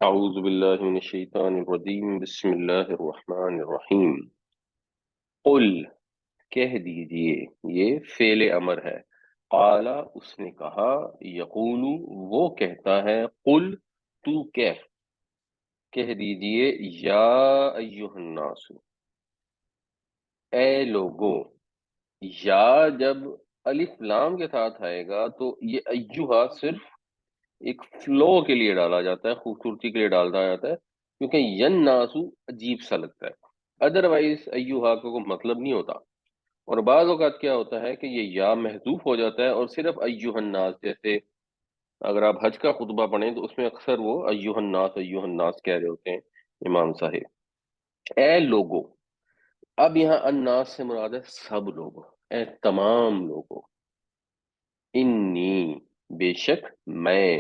اعوذ باللہ من الشیطان الرجیم بسم اللہ الرحمن الرحیم قل کہہ دیجئے، یہ فعل امر ہے۔ قالا اس نے کہا، یقول وہ کہتا ہے، قل تو کہہ دیجئے، یا ایہا الناس اے لوگو۔ یا جب الف لام کے ساتھ آئے گا تو یہ ایہا صرف ایک فلو کے لیے ڈالا جاتا ہے، خوبصورتی کے لیے ڈالا جاتا ہے، کیونکہ ین ناسو عجیب سا لگتا ہے، ادروائز ایوہا کا کوئی مطلب نہیں ہوتا۔ اور بعض اوقات کیا ہوتا ہے کہ یہ یا محذوف ہو جاتا ہے اور صرف ایوہ الناس، جیسے اگر آپ حج کا خطبہ پڑھیں تو اس میں اکثر وہ ایوہ الناس کہہ رہے ہوتے ہیں امام صاحب۔ اے لوگو، اب یہاں الناس سے مراد ہے سب لوگوں، اے تمام لوگوں۔ انی بے شک میں،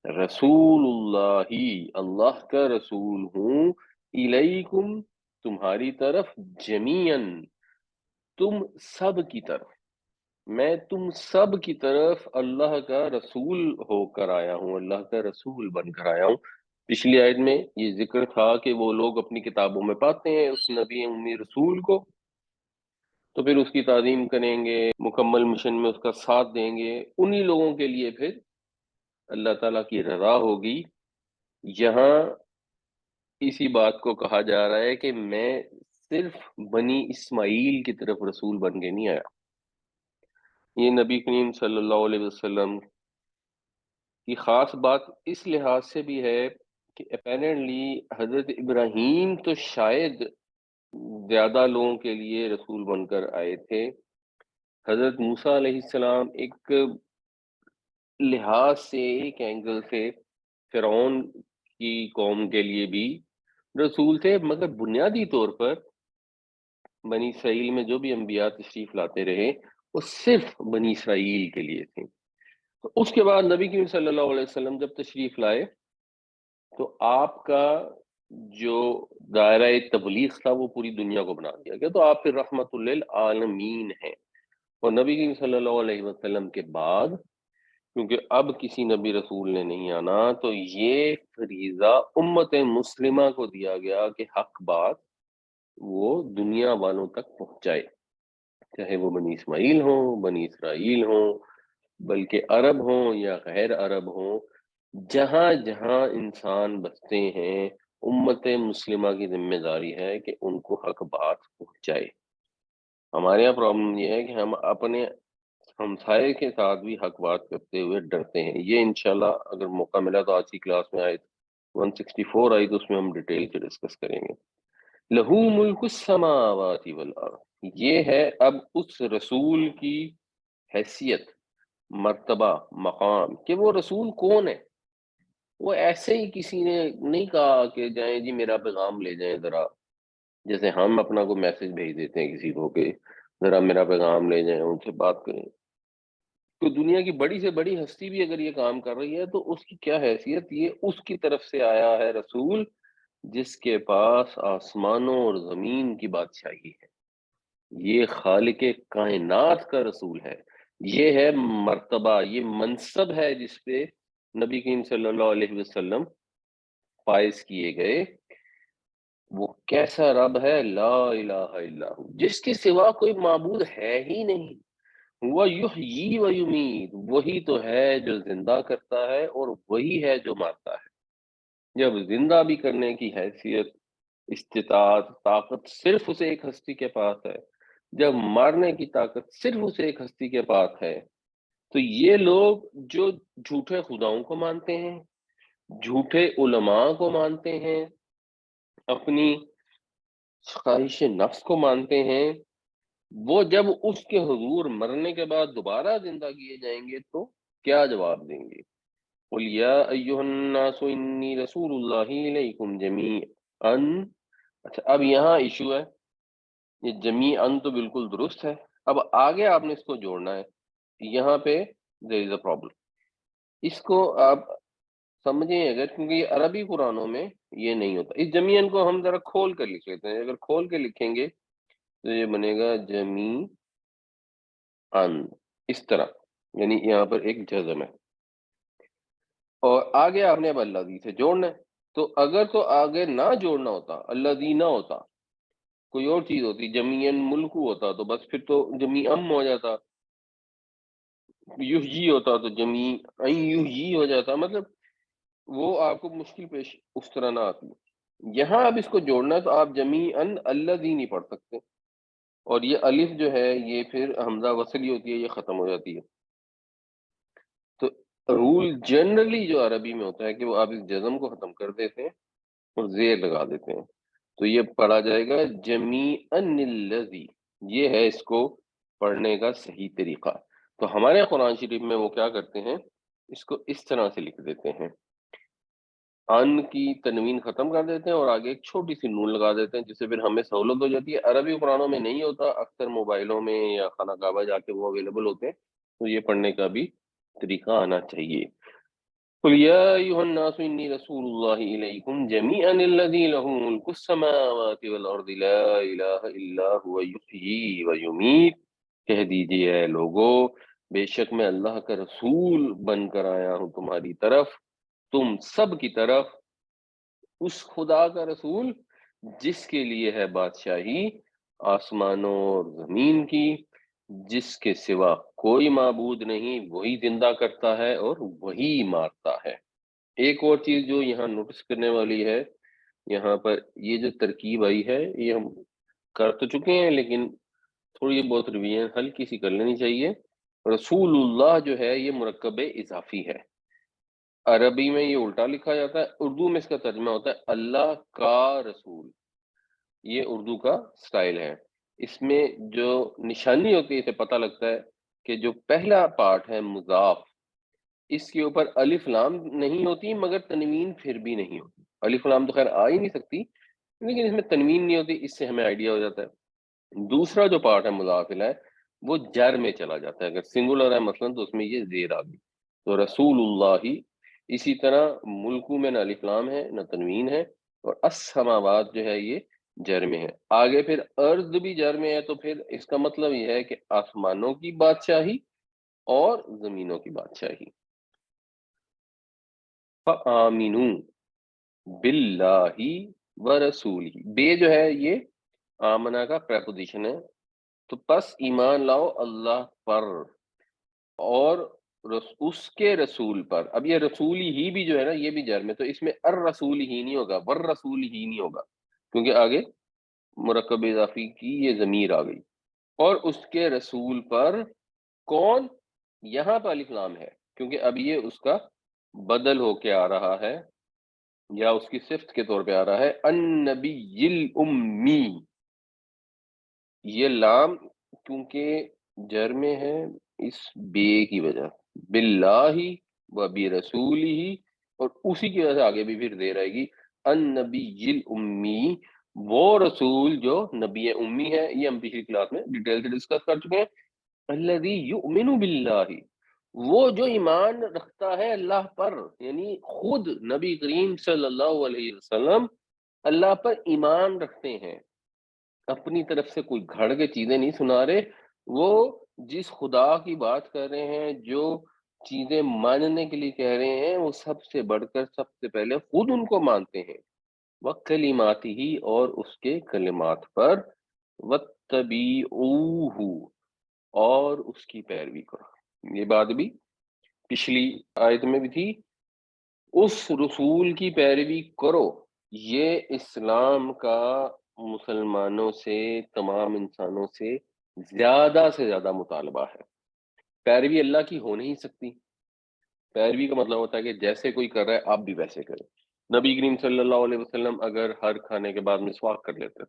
رسول اللہ اللہ کا رسول ہوں، الیکم تمہاری طرف، جمیعاً تم سب کی طرف، میں تم سب کی طرف اللہ کا رسول ہو کر آیا ہوں، اللہ کا رسول بن کر آیا ہوں۔ پچھلی آیت میں یہ ذکر تھا کہ وہ لوگ اپنی کتابوں میں پاتے ہیں اس نبی امی رسول کو، تو پھر اس کی تعظیم کریں گے، مکمل مشن میں اس کا ساتھ دیں گے، انہی لوگوں کے لیے پھر اللہ تعالیٰ کی رضا ہوگی۔ یہاں اسی بات کو کہا جا رہا ہے کہ میں صرف بنی اسماعیل کی طرف رسول بن کے نہیں آیا۔ یہ نبی کریم صلی اللہ علیہ وسلم کی خاص بات اس لحاظ سے بھی ہے کہ اپیرنٹلی حضرت ابراہیم تو شاید زیادہ لوگوں کے لیے رسول بن کر آئے تھے، حضرت موسیٰ علیہ السلام ایک لحاظ سے، ایک اینگل سے فرعون کی قوم کے لیے بھی رسول تھے، مگر بنیادی طور پر بنی اسرائیل میں جو بھی انبیاء تشریف لاتے رہے وہ صرف بنی اسرائیل کے لیے تھے۔ تو اس کے بعد نبی کریم صلی اللہ علیہ وسلم جب تشریف لائے تو آپ کا جو دائرہ تبلیغ تھا وہ پوری دنیا کو بنا دیا گیا، تو آپ پھر رحمت للعالمین ہیں۔ اور نبی کریم صلی اللہ علیہ وسلم کے بعد کیونکہ اب کسی نبی رسول نے نہیں آنا، تو یہ فریضہ امت مسلمہ کو دیا گیا کہ حق بات وہ دنیا والوں تک پہنچائے، چاہے وہ بنی اسماعیل ہوں، بنی اسرائیل ہوں، بلکہ عرب ہوں یا غیر عرب ہوں، جہاں جہاں انسان بستے ہیں امت مسلمہ کی ذمہ داری ہے کہ ان کو حق بات پہنچائے۔ ہمارے یہاں پرابلم یہ ہے کہ ہم اپنے ہمسائے کے ساتھ بھی حق بات کرتے ہوئے ڈرتے ہیں۔ یہ انشاءاللہ اگر موقع ملا تو آج کی کلاس میں آیت 164 آئی تو اس میں ہم ڈیٹیل سے ڈسکس کریں گے۔ لہو ملک السماوات والارض، یہ ہے اب اس رسول کی حیثیت، مرتبہ، مقام، کہ وہ رسول کون ہے۔ وہ ایسے ہی کسی نے نہیں کہا کہ جائیں جی میرا پیغام لے جائیں ذرا، جیسے ہم اپنا کوئی میسج بھیج دیتے ہیں کسی کو کہ ذرا میرا پیغام لے جائیں، ان سے بات کریں۔ تو دنیا کی بڑی سے بڑی ہستی بھی اگر یہ کام کر رہی ہے تو اس کی کیا حیثیت، یہ اس کی طرف سے آیا ہے رسول جس کے پاس آسمانوں اور زمین کی بادشاہی ہے، یہ خالق کائنات کا رسول ہے، یہ ہے مرتبہ، یہ منصب ہے جس پہ نبی کریم صلی اللہ علیہ وسلم فائز کیے گئے۔ وہ کیسا رب ہے، لا الہ الا ہو، جس کے سوا کوئی معبود ہے ہی نہیں۔ وہ یحیی و یمیت، وہی تو ہے جو زندہ کرتا ہے اور وہی ہے جو مارتا ہے۔ جب زندہ بھی کرنے کی حیثیت، استطاعت، طاقت صرف اسے ایک ہستی کے پاس ہے، جب مارنے کی طاقت صرف اسے ایک ہستی کے پاس ہے، تو یہ لوگ جو جھوٹے خداؤں کو مانتے ہیں، جھوٹے علماء کو مانتے ہیں، اپنی خواہش نفس کو مانتے ہیں، وہ جب اس کے حضور مرنے کے بعد دوبارہ زندہ کیے جائیں گے تو کیا جواب دیں گے؟ قل یا ایہا الناس انی رسول اللہ الیکم جمیعا۔ اچھا اب یہاں ایشو ہے، یہ جمیعا تو بالکل درست ہے، اب آگے آپ نے اس کو جوڑنا ہے، یہاں پہ there is a problem۔ اس کو آپ سمجھیں اگر، کیونکہ یہ عربی قرآنوں میں یہ نہیں ہوتا۔ اس جمیعن کو ہم ذرا کھول کر لکھ لیتے ہیں، اگر کھول کے لکھیں گے تو یہ بنے گا جمیعن، اس طرح، یعنی یہاں پر ایک جزم ہے، اور آگے آپ نے اب اللہ سے جوڑنا ہے۔ تو اگر تو آگے نہ جوڑنا ہوتا، الذی نہ ہوتا، کوئی اور چیز ہوتی، جمیعن ملکو ہوتا، تو بس پھر تو جمیعم ہو جاتا، یحیی ہوتا تو جمیع یحیی ہو جاتا، مطلب وہ آپ کو مشکل پیش اس طرح نہ آتی۔ یہاں اب اس کو جوڑنا ہے تو آپ جمیعن الذی نہیں پڑھ سکتے، اور یہ الف جو ہے یہ پھر حمزہ وصلی ہوتی ہے، یہ ختم ہو جاتی ہے۔ تو رول جنرلی جو عربی میں ہوتا ہے کہ وہ آپ اس جزم کو ختم کر دیتے ہیں اور زیر لگا دیتے ہیں، تو یہ پڑھا جائے گا جمیعن الذی، یہ ہے اس کو پڑھنے کا صحیح طریقہ۔ تو ہمارے قرآن شریف میں وہ کیا کرتے ہیں، اس کو اس طرح سے لکھ دیتے ہیں، ان کی تنوین ختم کر دیتے ہیں اور آگے ایک چھوٹی سی نون لگا دیتے ہیں، جس سے پھر ہمیں سہولت ہو جاتی ہے۔ عربی قرآنوں میں نہیں ہوتا، اکثر موبائلوں میں یا خانہ کعبہ جا کے وہ اویلیبل ہوتے ہیں، تو یہ پڑھنے کا بھی طریقہ آنا چاہیے۔ قل یا ایھا الناس انی رسول اللہ الیکم جمیعا الذی لہ ملک السماوات والارض لا الہ الا هو یحیی ویمیت، کہہ دیجئے اے لوگو، بے شک میں اللہ کا رسول بن کر آیا ہوں تمہاری طرف، تم سب کی طرف، اس خدا کا رسول جس کے لیے ہے بادشاہی آسمانوں اور زمین کی، جس کے سوا کوئی معبود نہیں، وہی زندہ کرتا ہے اور وہی مارتا ہے۔ ایک اور چیز جو یہاں نوٹس کرنے والی ہے، یہاں پر یہ جو ترکیب آئی ہے یہ ہم کر تو چکے ہیں، لیکن تھوڑی بہت ریویژن ہلکی سی کر لینی چاہیے۔ رسول اللہ جو ہے یہ مرکب اضافی ہے، عربی میں یہ الٹا لکھا جاتا ہے، اردو میں اس کا ترجمہ ہوتا ہے اللہ کا رسول، یہ اردو کا سٹائل ہے۔ اس میں جو نشانی ہوتی ہے اسے پتہ لگتا ہے کہ جو پہلا پارٹ ہے مضاف، اس کے اوپر الف لام نہیں ہوتی مگر تنوین پھر بھی نہیں ہوتی، الف لام تو خیر آ ہی نہیں سکتی، لیکن اس میں تنوین نہیں ہوتی، اس سے ہمیں آئیڈیا ہو جاتا ہے۔ دوسرا جو پارٹ ہے مضاف الیہ وہ جر میں چلا جاتا ہے، اگر سنگولر ہے مثلا تو اس میں یہ زیر آ گئی، تو رسول اللہ ہی۔ اسی طرح ملکو میں نہ الف لام ہے نہ تنوین ہے، اور السماوات جو ہے یہ جر میں ہے، آگے پھر ارض بھی جر میں ہے، تو پھر اس کا مطلب یہ ہے کہ آسمانوں کی بادشاہی اور زمینوں کی بادشاہی۔ فآمنوا باللہ ورسولہ، بے جو ہے یہ آمنہ کا پریپوزیشن ہے، تو پس ایمان لاؤ اللہ پر اور اس کے رسول پر۔ اب یہ رسول ہی بھی جو ہے نا یہ بھی جر میں، تو اس میں الرسول ہی نہیں ہوگا، والرسول ہی نہیں ہوگا، کیونکہ آگے مرکب اضافی کی یہ ضمیر آ گئی، اور اس کے رسول پر کون، یہاں پہ الف لام ہے کیونکہ اب یہ اس کا بدل ہو کے آ رہا ہے، یا اس کی صفت کے طور پہ آ رہا ہے، النبی الامی، یہ لام کیونکہ جر میں ہے اس بے کی وجہ، باللہ و برسولہ، اور اسی کی وجہ سے آگے بھی پھر دیر آئے گی، النبی الامی، وہ رسول جو نبی امی ہے، یہ ہم پچھلی کلاس میں ڈیٹیل سے ڈسکس کر چکے ہیں، الذی یؤمن باللہ، وہ جو ایمان رکھتا ہے اللہ پر، یعنی خود نبی کریم صلی اللہ علیہ وسلم اللہ پر ایمان رکھتے ہیں، اپنی طرف سے کوئی گھڑ کے چیزیں نہیں سنا رہے، وہ جس خدا کی بات کر رہے ہیں، جو چیزیں ماننے کے لیے کہہ رہے ہیں، وہ سب سے بڑھ کر سب سے پہلے خود ان کو مانتے ہیں، وَكَلِمَاتِهِ، اور اس کے کلمات پر، وَاتَّبِعُوهُ، اور اس کی پیروی کرو۔ یہ بات بھی پچھلی آیت میں بھی تھی، اس رسول کی پیروی کرو، یہ اسلام کا مسلمانوں سے، تمام انسانوں سے زیادہ مطالبہ ہے۔ پیروی اللہ کی ہو نہیں سکتی، پیروی کا مطلب ہوتا ہے کہ جیسے کوئی کر رہا ہے آپ بھی ویسے کریں۔ نبی کریم صلی اللہ علیہ وسلم اگر ہر کھانے کے بعد مسواک کر لیتے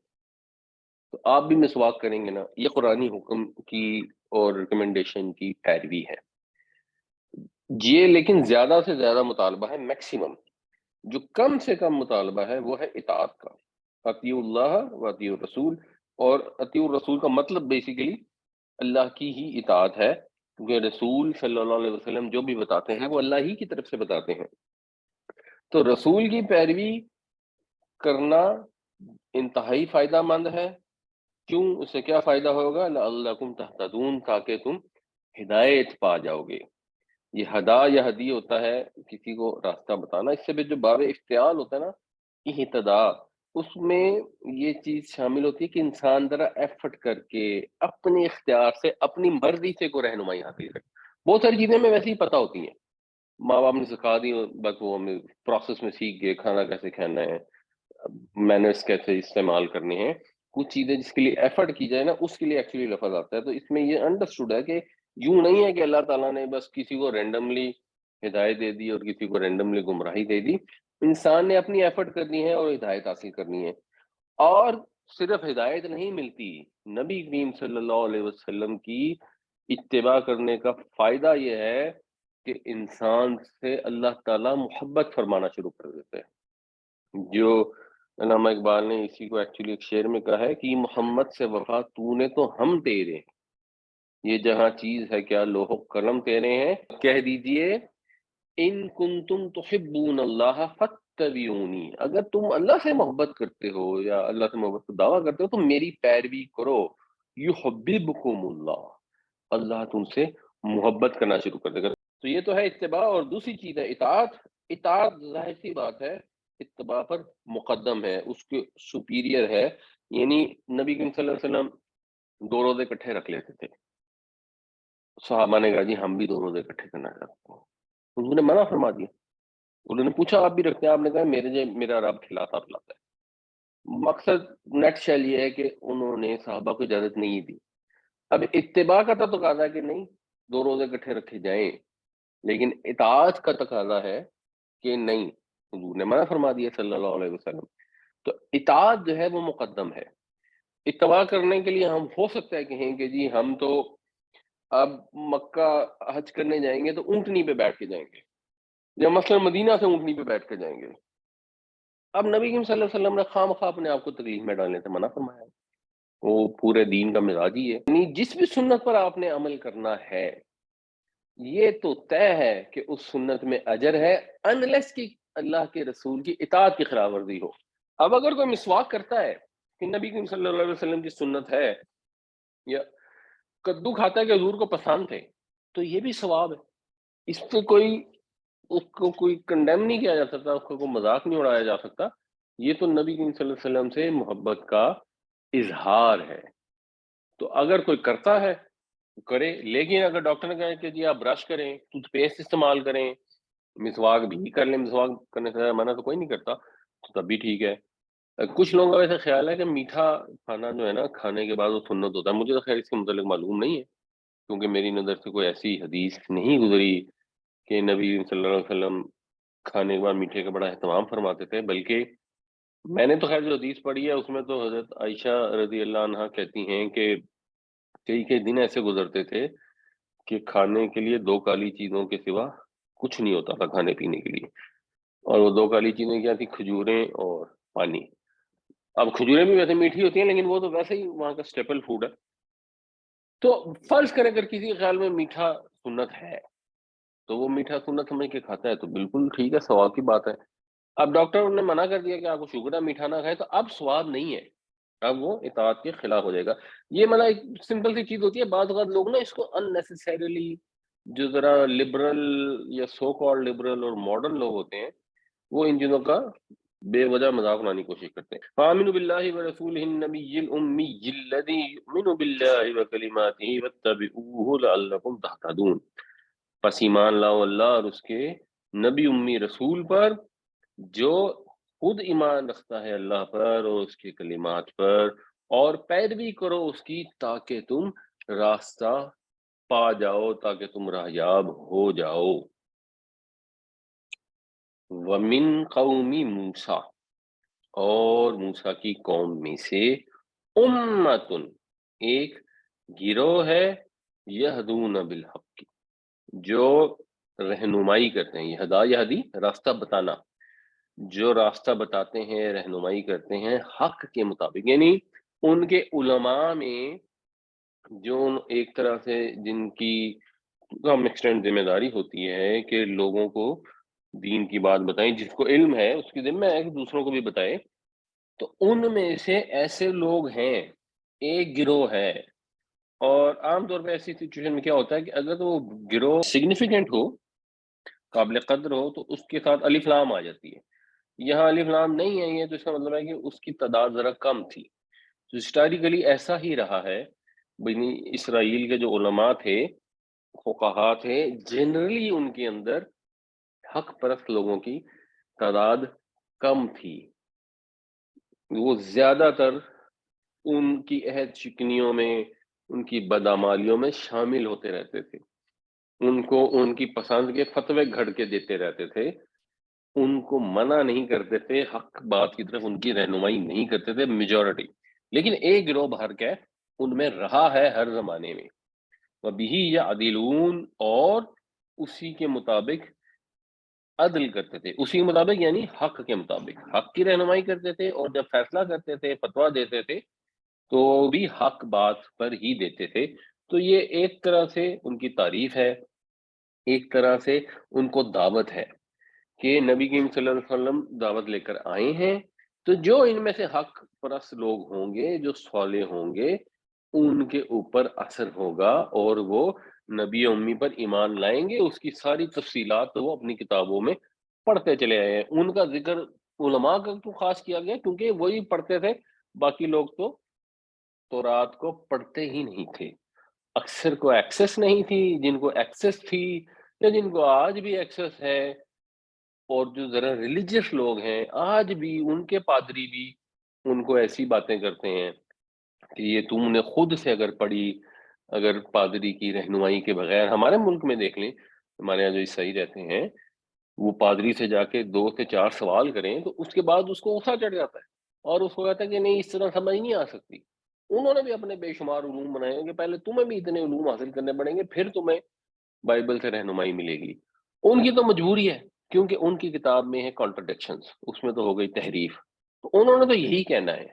تو آپ بھی مسواک کریں گے نا، یہ قرآنی حکم کی اور ریکمنڈیشن کی پیروی ہے یہ، لیکن زیادہ سے زیادہ مطالبہ ہے میکسیمم، جو کم سے کم مطالبہ ہے وہ ہے اطاعت کا، اطیعوا اللہ و اطیعوا الرسول، اور اطیعوا الرسول کا مطلب بیسیکلی اللہ کی ہی اطاعت ہے، کیونکہ رسول صلی اللہ علیہ وسلم جو بھی بتاتے ہیں وہ اللہ ہی کی طرف سے بتاتے ہیں، تو رسول کی پیروی کرنا انتہائی فائدہ مند ہے۔ کیوں؟ اس سے کیا فائدہ ہوگا؟ لعلکم تہتدون، تاکہ تم ہدایت پا جاؤ گے۔ یہ ہدا یا ہدی ہوتا ہے کسی کو راستہ بتانا، اس سے بھی جو باب افتعال ہوتا ہے نا، اہتدا، اس میں یہ چیز شامل ہوتی ہے کہ انسان ذرا ایفرٹ کر کے اپنے اختیار سے اپنی مرضی سے کوئی رہنمائی حاصل کرے۔ بہت ساری چیزیں ہمیں ویسے ہی پتہ ہوتی ہیں، ماں باپ نے سکھا دی، بس وہ ہمیں پروسیس میں سیکھ گئے، کھانا کیسے کھانا ہے، مینرز کیسے استعمال کرنے ہیں۔ کچھ چیزیں جس کے لیے ایفرٹ کی جائے نا، اس کے لیے ایکچولی لفظ آتا ہے۔ تو اس میں یہ انڈرسٹوڈ ہے کہ یوں نہیں ہے کہ اللہ تعالیٰ نے بس کسی کو رینڈملی ہدایت دے دی اور کسی کو رینڈملی گمراہی دے دی۔ انسان نے اپنی ایفرٹ کرنی ہے اور ہدایت حاصل کرنی ہے۔ اور صرف ہدایت نہیں ملتی، نبی کریم صلی اللہ علیہ وسلم کی اتباع کرنے کا فائدہ یہ ہے کہ انسان سے اللہ تعالیٰ محبت فرمانا شروع کر دیتے ہیں۔ جو علامہ اقبال نے اسی کو ایکچولی ایک شعر میں کہا ہے کہ محمد سے وفا تو نے تو ہم تیرے، یہ جہاں چیز ہے کیا لوح قلم تیرے ہیں، کہہ دیجئے ان کنتم تحبون اللہ فاتبعونی، اگر تم اللہ سے محبت کرتے ہو یا اللہ سے محبت کا دعویٰ کرتے ہو تو میری پیروی کرو، یحببکم اللہ، اللہ تم سے محبت کرنا شروع کر دے گا۔ تو یہ تو ہے اتباع، اور دوسری چیز ہے اطاعت۔ اطاعت ظاہر سی بات ہے اتباع پر مقدم ہے، اس کے سپیریئر ہے۔ یعنی نبی کریم صلی اللہ علیہ وسلم 2 روزے اکٹھے رکھ لیتے تھے، صحابہ نے کہا جی ہم بھی 2 روزے اکٹھے کرنا چاہتے ہیں، انہوں نے منع فرما دیا۔ انہوں نے پوچھا آپ بھی رکھتے ہیں؟ آپ نے کہا میرا رب کھلاتا پلاتا ہے۔ مقصد نیٹ شیل یہ ہے کہ انہوں نے صحابہ کو اجازت نہیں دی۔ اب اتباع کا تو تقاضا ہے کہ نہیں 2 روزے اکٹھے رکھے جائیں، لیکن اطاعت کا تقاضا ہے کہ نہیں، حضور نے منع فرما دیا صلی اللہ علیہ وسلم۔ تو اطاعت جو ہے وہ مقدم ہے۔ اتباع کرنے کے لیے ہم ہو سکتا ہے کہیں کہ جی ہم تو اب مکہ حج کرنے جائیں گے تو اونٹنی پہ بیٹھ کے جائیں گے، یا مثلا مدینہ سے اونٹنی پہ بیٹھ کے جائیں گے۔ اب نبی کریم صلی اللہ علیہ وسلم نے خام خواہ اپنے آپ کو تکلیف میں ڈالنے سے منع فرمایا، وہ پورے دین کا مزاج ہی ہے۔ یعنی جس بھی سنت پر آپ نے عمل کرنا ہے، یہ تو طے ہے کہ اس سنت میں اجر ہے، انلیس کی اللہ کے رسول کی اطاعت کی خلاف ورزی ہو۔ اب اگر کوئی مسواک کرتا ہے کہ نبی کریم صلی اللہ علیہ وسلم کی سنت ہے، یا کدو کھاتا ہے کہ حضور کو پسند تھے، تو یہ بھی ثواب ہے، اس پہ اس کو کوئی کنڈیم نہیں کیا جا سکتا، اس کو کوئی مذاق نہیں اڑایا جا سکتا۔ یہ تو نبی کریم صلی اللہ علیہ وسلم سے محبت کا اظہار ہے۔ تو اگر کوئی کرتا ہے کرے، لیکن اگر ڈاکٹر نے کہا کہ جی آپ برش کریں، ٹوتھ پیسٹ استعمال کریں، مسواک بھی کر لیں، مسواک کرنے سے منع تو کوئی نہیں کرتا، تو تب بھی ٹھیک ہے۔ کچھ لوگوں کا ویسے خیال ہے کہ میٹھا کھانا جو ہے نا کھانے کے بعد وہ سنت ہوتا ہے، مجھے تو خیر اس کے متعلق معلوم نہیں ہے، کیونکہ میری نظر سے کوئی ایسی حدیث نہیں گزری کہ نبی صلی اللہ علیہ وسلم کھانے کے بعد میٹھے کا بڑا اہتمام فرماتے تھے۔ بلکہ میں نے تو خیر جو حدیث پڑھی ہے اس میں تو حضرت عائشہ رضی اللہ عنہا کہتی ہیں کہ کئی دن ایسے گزرتے تھے کہ کھانے کے لیے 2 کالی چیزوں کے سوا کچھ نہیں ہوتا تھا کھانے پینے کے لیے، اور وہ 2 کالی چیزیں کیا تھی؟ کھجوریں اور پانی۔ اب کھجوریں بھی ویسے میٹھی ہوتی ہیں، لیکن وہ تو ویسے ہی وہاں کا اسٹیپل فوڈ ہے۔ تو فرض کریں اگر کسی کے خیال میں میٹھا سنت ہے تو وہ میٹھا سنت سمجھ کے کھاتا ہے، تو بالکل ٹھیک ہے، ثواب کی بات ہے۔ اب ڈاکٹر نے منع کر دیا کہ آپ کو شوگر ہے، میٹھا نہ کھائے، تو اب ثواب نہیں ہے، اب وہ اطاعت کے خلاف ہو جائے گا۔ یہ مطلب ایک سمپل سی چیز ہوتی ہے، بعض اوقات لوگ نا اس کو ان نیسیسریلی، جو ذرا لبرل یا سو کالڈ لبرل اور ماڈرن لوگ ہوتے ہیں، وہ ان چیزوں کا بے وجہ مذاق اڑانے کی کوشش کرتے ہیں۔ فآمنوا باللہ ورسولہ النبی الامی الذی یؤمن باللہ وکلماتہ واتبعوہ لعلکم تہتدون، پس ایمان لاؤ اللہ اور اس کے نبی امی رسول پر جو خود ایمان رکھتا ہے اللہ پر اور اس کے کلمات پر، اور پیروی کرو اس کی تاکہ تم راستہ پا جاؤ، تاکہ تم راہیاب ہو جاؤ۔ وَمِن قَوْمِ موسیٰ، اور موسیٰ کی قوم میں سے، امتن، ایک گروہ ہے، یہدون بالحق، جو رہنمائی کرتے ہیں، یہدا یہدی راستہ بتانا، جو راستہ بتاتے ہیں، رہنمائی کرتے ہیں حق کے مطابق۔ یعنی ان کے علماء میں جو ایک طرح سے جن کی کم ایکسٹینٹ ذمہ داری ہوتی ہے کہ لوگوں کو دین کی بات بتائیں، جس کو علم ہے اس کی ذمہ ہے کہ دوسروں کو بھی بتائے، تو ان میں سے ایسے لوگ ہیں، ایک گروہ ہے۔ اور عام طور پہ ایسی سچویشن میں کیا ہوتا ہے کہ اگر وہ گروہ سگنیفیکنٹ ہو قابل قدر ہو تو اس کے ساتھ الف لام آ جاتی ہے. یہاں الف لام نہیں ہے یہ، تو اس کا مطلب ہے کہ اس کی تعداد ذرا کم تھی. تو ہسٹوریکلی ایسا ہی رہا ہے. بنی اسرائیل کے جو علماء تھے، فقہا تھے، جنرلی ان کے اندر حق پرست لوگوں کی تعداد کم تھی. وہ زیادہ تر ان کی عہد شکنیوں میں، ان کی بدعمالیوں میں شامل ہوتے رہتے تھے. ان کو ان کی پسند کے فتوے گھڑ کے دیتے رہتے تھے. ان کو منع نہیں کرتے تھے، حق بات کی طرف ان کی رہنمائی نہیں کرتے تھے میجورٹی. لیکن ایک گروہ بھر کے ان میں رہا ہے ہر زمانے میں. وَبِهِ يَعْدِلُونَ، اور اسی کے مطابق عدل کرتے تھے. اسی کے مطابق یعنی حق کے مطابق حق کی رہنمائی کرتے تھے، اور جب فیصلہ کرتے تھے، فتویٰ دیتے تھے، تو بھی حق بات پر ہی دیتے تھے. تو یہ ایک طرح سے ان کی تعریف ہے، ایک طرح سے ان کو دعوت ہے کہ نبی کریم صلی اللہ علیہ وسلم دعوت لے کر آئے ہیں. تو جو ان میں سے حق پرست لوگ ہوں گے، جو صالح ہوں گے، ان کے اوپر اثر ہوگا، اور وہ نبی امی پر ایمان لائیں گے. اس کی ساری تفصیلات تو وہ اپنی کتابوں میں پڑھتے چلے آئے ہیں. ان کا ذکر علماء کا تو خاص کیا گیا کیونکہ وہی پڑھتے تھے، باقی لوگ تو تورات کو پڑھتے ہی نہیں تھے. اکثر کو ایکسس نہیں تھی. جن کو ایکسس تھی، یا جن کو آج بھی ایکسس ہے، اور جو ذرا ریلیجیس لوگ ہیں آج بھی، ان کے پادری بھی ان کو ایسی باتیں کرتے ہیں کہ یہ تم نے خود سے اگر پڑھی، اگر پادری کی رہنمائی کے بغیر. ہمارے ملک میں دیکھ لیں، ہمارے یہاں جو عیسائی رہتے ہیں، وہ پادری سے جا کے 2 سے 4 سوال کریں تو اس کے بعد اس کو غصہ چڑھ جاتا ہے، اور اس کو کہتا ہے کہ نہیں، اس طرح سمجھ نہیں آ سکتی. انہوں نے بھی اپنے بے شمار علوم بنائے ہیں کہ پہلے تمہیں بھی اتنے علوم حاصل کرنے پڑیں گے، پھر تمہیں بائبل سے رہنمائی ملے گی. ان کی تو مجبوری ہے، کیونکہ ان کی کتاب میں ہے کانٹرڈکشنز، اس میں تو ہو گئی تحریف. تو انہوں نے تو یہی کہنا ہے.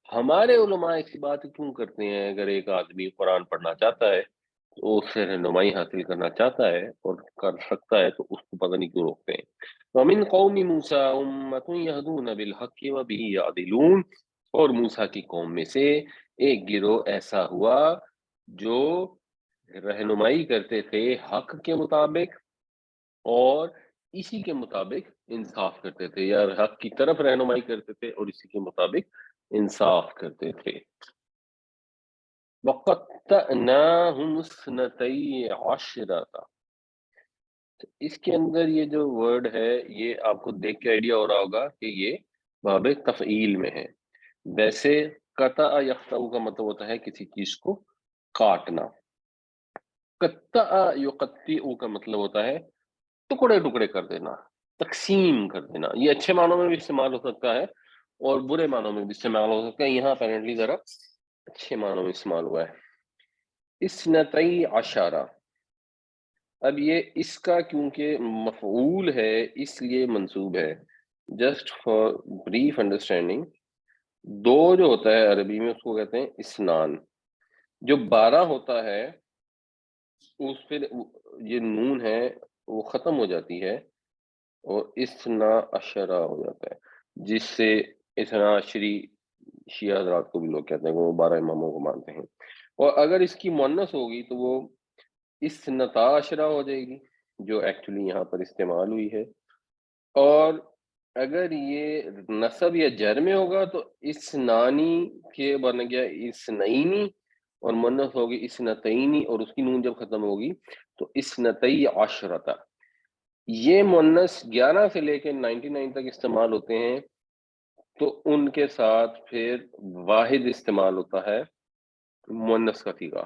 ہمارے علماء ایسی بات کیوں کرتے ہیں؟ اگر ایک آدمی قرآن پڑھنا چاہتا ہے، تو اس سے رہنمائی حاصل کرنا چاہتا ہے اور کر سکتا ہے، تو اس کو پتہ نہیں کیوں روکتے ہیں. وَمِن قَوْمِ مُوسَىٰ أُمَّةٌ يَهْدُونَ بِالْحَقِّ وَبِهِ يَعْدِلُونَ، اور موسیٰ کی قوم میں سے ایک گروہ ایسا ہوا جو رہنمائی کرتے تھے حق کے مطابق، اور اسی کے مطابق انصاف کرتے تھے، یا حق کی طرف رہنمائی کرتے تھے اور اسی کے مطابق انصاف کرتے تھے. وَقَطَّعْنَاهُمُ اثْنَتَيْ عَشْرَةَ، اس کے اندر یہ جو ورڈ ہے، یہ آپ کو دیکھ کے آئیڈیا ہو رہا ہوگا کہ یہ باب تفعیل میں ہے. ویسے قطع یقطع کا مطلب ہوتا ہے کسی چیز کو کاٹنا. قطع یقطع کا مطلب ہوتا ہے ٹکڑے ٹکڑے کر دینا، تقسیم کر دینا. یہ اچھے معنوں میں بھی استعمال ہو سکتا ہے اور برے معنوں میں بھی استعمال ہو سکتا ہے. یہاں اپیرنٹلی ذرا اچھے معنوں میں استعمال ہوا ہے. اثنتئی عشرہ، اب یہ اس کا کیونکہ مفعول ہے اس لیے منصوب ہے. جسٹ فار بریف انڈرسٹینڈنگ، دو جو ہوتا ہے عربی میں اس کو کہتے ہیں اسنان. جو 12 ہوتا ہے اس پھر یہ نون ہے وہ ختم ہو جاتی ہے اور اثنا عشرہ ہو جاتا ہے، جس سے اثنا عشری شیعہ حضرات کو بھی لوگ کہتے ہیں کہ وہ 12 اماموں کو مانتے ہیں. اور اگر اس کی مؤنث ہوگی تو وہ اثنتا عشرہ ہو جائے گی، جو ایکچولی یہاں پر استعمال ہوئی ہے. اور اگر یہ نصب یا جر میں ہوگا تو اسنانی کے بن گیا اسنعینی، اور مؤنث ہوگی اسنتینی، اور اس کی نون جب ختم ہوگی تو اسنتئی عشرتا. یہ مؤنث 11 سے لے کے 99 تک استعمال ہوتے ہیں، تو ان کے ساتھ پھر واحد استعمال ہوتا ہے مؤنث کا صیغہ.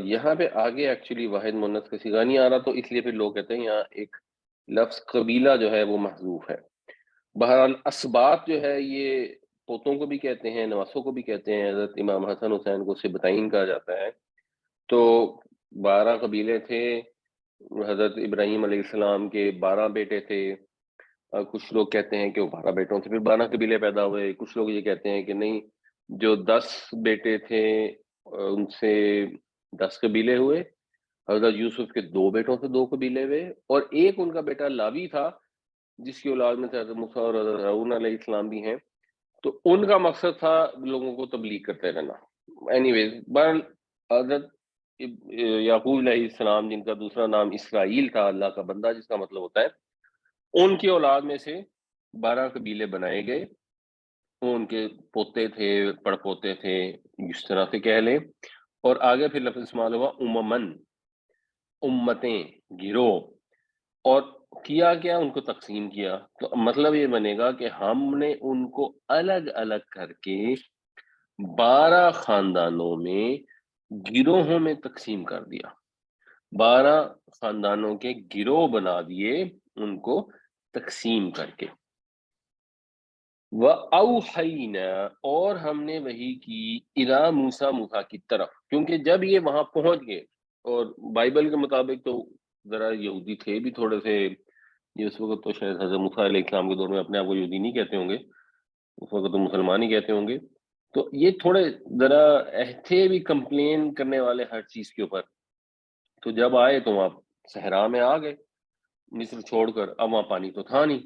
یہاں پہ آگے ایکچولی واحد مؤنث کا صیغہ نہیں آ رہا، تو اس لیے پھر لوگ کہتے ہیں یہاں ایک لفظ قبیلہ جو ہے وہ محذوف ہے. بہرحال اسباط جو ہے یہ پوتوں کو بھی کہتے ہیں، نواسوں کو بھی کہتے ہیں. حضرت امام حسن حسین کو سبتین کہا جاتا ہے. تو 12 قبیلے تھے. حضرت ابراہیم علیہ السلام کے 12 بیٹے تھے. کچھ لوگ کہتے ہیں کہ وہ 12 بیٹوں سے پھر 12 قبیلے پیدا ہوئے. کچھ لوگ یہ کہتے ہیں کہ نہیں، جو 10 بیٹے تھے ان سے 10 قبیلے ہوئے. حضرت یوسف کے 2 بیٹوں سے 2 قبیلے ہوئے، اور ایک ان کا بیٹا لاوی تھا جس کی اولاد میں حضرت موسیٰ اور حضرت ہارون علیہ السلام بھی ہیں. تو ان کا مقصد تھا لوگوں کو تبلیغ کرتے رہنا. اینی ویز، بہرحال حضرت یعقوب علیہ السلام جن کا دوسرا نام اسرائیل تھا، اللہ کا بندہ جس کا مطلب ہوتا ہے، ان کی اولاد میں سے 12 قبیلے بنائے گئے، وہ ان کے پوتے تھے، پڑ پوتے تھے، جس طرح سے کہہ لیں، اور آگے پھر لفظ استعمال ہوا اممن، امتیں، گروہ، اور کیا کیا ان کو تقسیم کیا، تو مطلب یہ بنے گا کہ ہم نے ان کو الگ الگ کر کے 12 خاندانوں میں گروہوں میں تقسیم کر دیا، 12 خاندانوں کے گروہ بنا دیے ان کو تقسیم کر کے۔ وَأَوْحَيْنَا، اور ہم نے وحی کی، اِلَىٰ موسیٰ، موسیٰ کی طرف، کیونکہ جب یہ وہاں پہنچ گئے، اور بائبل کے مطابق تو ذرا یہودی تھے بھی تھوڑے سے، یہ اس وقت تو شاید حضرت موسیٰ علیہ السلام کے دور میں اپنے آپ کو یہودی نہیں کہتے ہوں گے، اس وقت تو مسلمان ہی کہتے ہوں گے، تو یہ تھوڑے ذرا تھے بھی کمپلین کرنے والے ہر چیز کے اوپر، تو جب آئے تو وہاں صحرا میں آ گئے مصر چھوڑ کر، اب وہاں پانی تو تھا نہیں،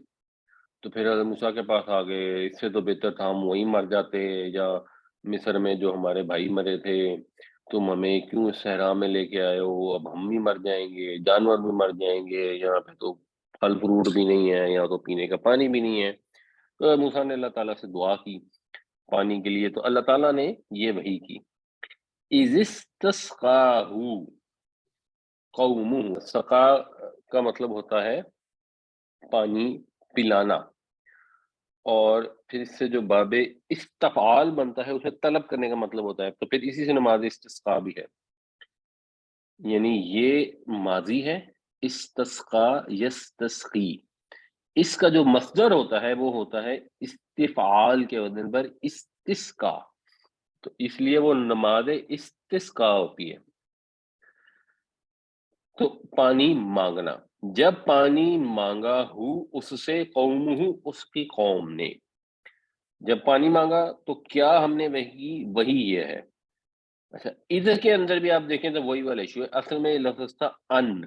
تو پھر حضرت موسیٰ کے پاس آ گئے، اس سے تو بہتر تھا ہم وہیں مر جاتے، یا مصر میں جو ہمارے بھائی مرے تھے، تم ہمیں کیوں اس صحرا میں لے کے آئے ہو، اب ہم بھی مر جائیں گے، جانور بھی مر جائیں گے، یہاں پہ تو پھل فروٹ بھی نہیں ہے، یہاں تو پینے کا پانی بھی نہیں ہے۔ تو حضرت موسیٰ نے اللہ تعالیٰ سے دعا کی پانی کے لیے، تو اللہ تعالیٰ نے یہ وحی کی، اِذِ اسْتَسْقَاهُ قَوْمُهُ، سقا کا مطلب ہوتا ہے پانی پلانا، اور پھر اس سے جو باب استفعال بنتا ہے اسے طلب کرنے کا مطلب ہوتا ہے، تو پھر اسی سے نماز استسقا بھی ہے، یعنی یہ ماضی ہے، استسقا یستسقی، اس کا جو مصدر ہوتا ہے وہ ہوتا ہے استفعال کے وزن پر استسقا، تو اس لیے وہ نماز استسقا ہوتی ہے، تو پانی مانگنا، جب پانی مانگا ہو اس سے قوم ہو، اس کی قوم نے، جب پانی مانگا تو کیا ہم نے وہی یہ ہے۔ اچھا، ادھر کے اندر بھی آپ دیکھیں تو وہی والا ایشو ہے، اصل میں یہ لفظ تھا ان،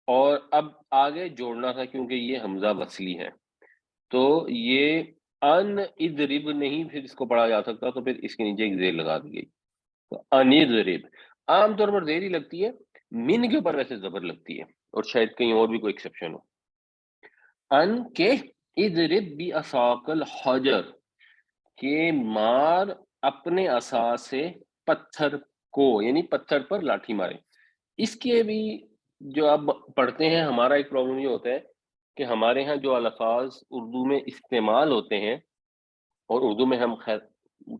اور اب آگے جوڑنا تھا کیونکہ یہ حمزہ وصلی ہے، تو یہ ان اضرب نہیں پھر اس کو پڑھا جا سکتا، تو پھر اس کے نیچے ایک زیر لگا دی گئی، تو ان اضرب عام طور پر زیر ہی لگتی ہے، من کے اوپر ویسے زبر لگتی ہے، اور شاید کہیں اور بھی کوئی ایکسیپشن ہو۔ ان کے اضرب بعصاک الحجر، کہ مار اپنے عصا سے پتھر کو، یعنی پتھر پر لاٹھی مارے۔ اس کے بھی جو آپ پڑھتے ہیں، ہمارا ایک پرابلم یہ ہوتا ہے کہ ہمارے ہاں جو الفاظ اردو میں استعمال ہوتے ہیں، اور اردو میں ہم خیر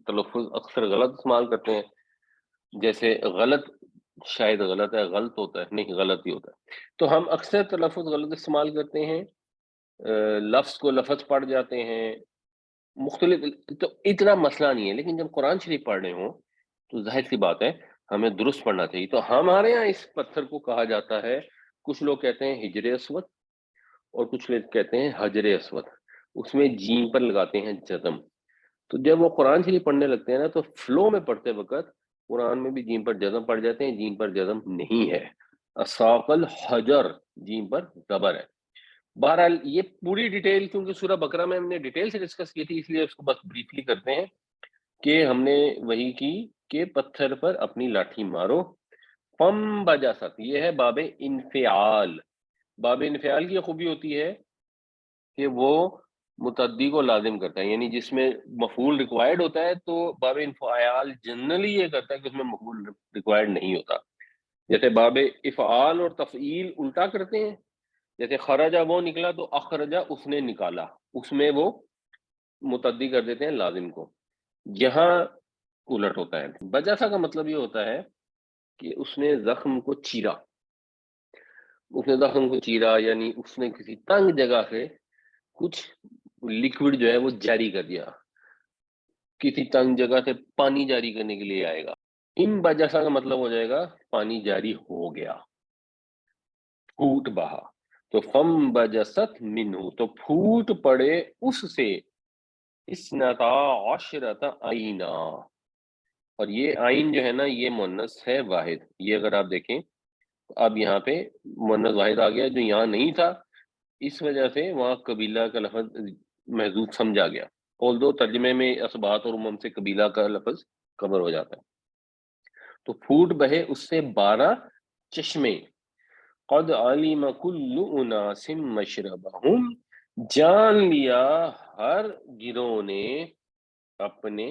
تلفظ اکثر غلط استعمال کرتے ہیں، جیسے غلط، شاید غلط ہے، غلط ہوتا ہے، نہیں غلط ہی ہوتا ہے، تو ہم اکثر تلفظ غلط استعمال کرتے ہیں، لفظ کو لفظ پڑھ جاتے ہیں مختلف، تو اتنا مسئلہ نہیں ہے، لیکن جب قرآن شریف پڑھ رہے ہوں تو ظاہر سی بات ہے ہمیں درست پڑھنا چاہیے، تو ہمارے یہاں اس پتھر کو کہا جاتا ہے، کچھ لوگ کہتے ہیں ہجر اسود، اور کچھ لوگ کہتے ہیں حجر اسود، اس میں جیم پر لگاتے ہیں جزم، تو جب وہ قرآن شریف پڑھنے لگتے ہیں نا تو فلو میں پڑھتے وقت قرآن میں بھی جیم پر جزم پڑ جاتے ہیں، جیم پر جزم نہیں ہے، اساق الحجر جیم پر زبر ہے۔ بہرحال یہ پوری ڈیٹیل کیونکہ سورہ بقرہ میں ہم نے ڈیٹیل سے ڈسکس کی تھی، اس لیے اس کو بس بریفلی کرتے ہیں کہ ہم نے وہی کی کہ پتھر پر اپنی لاٹھی مارو، پم بجاست، یہ ہے باب انفعال۔ باب انفعال کی خوبی ہوتی ہے کہ وہ متعدی کو لازم کرتا ہے، یعنی جس میں مفعول ریکوائرڈ ہوتا ہے تو باب انفعال جنرلی یہ کرتا ہے کہ اس میں مفعول ریکوائرڈ نہیں ہوتا، جیسے باب افعال اور تفعیل الٹا کرتے ہیں، جیسے خرجہ وہ نکلا تو اخرجہ اس نے نکالا، اس میں وہ متعدی کر دیتے ہیں لازم کو، یہاں الٹ ہوتا ہے۔ بجاسا کا مطلب یہ ہوتا ہے کہ اس نے زخم کو چیرا، اس نے زخم کو چیرا، یعنی اس نے کسی تنگ جگہ سے کچھ لکوڈ جو ہے وہ جاری کر دیا، کسی تنگ جگہ سے پانی جاری کرنے کے لیے آئے گا، ان بجاسا کا مطلب ہو جائے گا پانی جاری ہو گیا، پھوٹ بہا، تو فم بجست منہ، تو پھوٹ پڑے اس سے، اسنتا عشرت عینا، اور یہ عین جو ہے نا یہ مؤنث ہے واحد، یہ اگر آپ دیکھیں اب یہاں پہ مؤنث واحد آ گیا جو یہاں نہیں تھا، اس وجہ سے وہاں قبیلہ کا لفظ محذوف سمجھا گیا، اولدو ترجمے میں اسبات اور امم سے قبیلہ کا لفظ کور ہو جاتا ہے۔ تو پھوٹ بہے اس سے 12 چشمے. قد علم کل اناس مشربہم، جان لیا ہر گروہ نے اپنے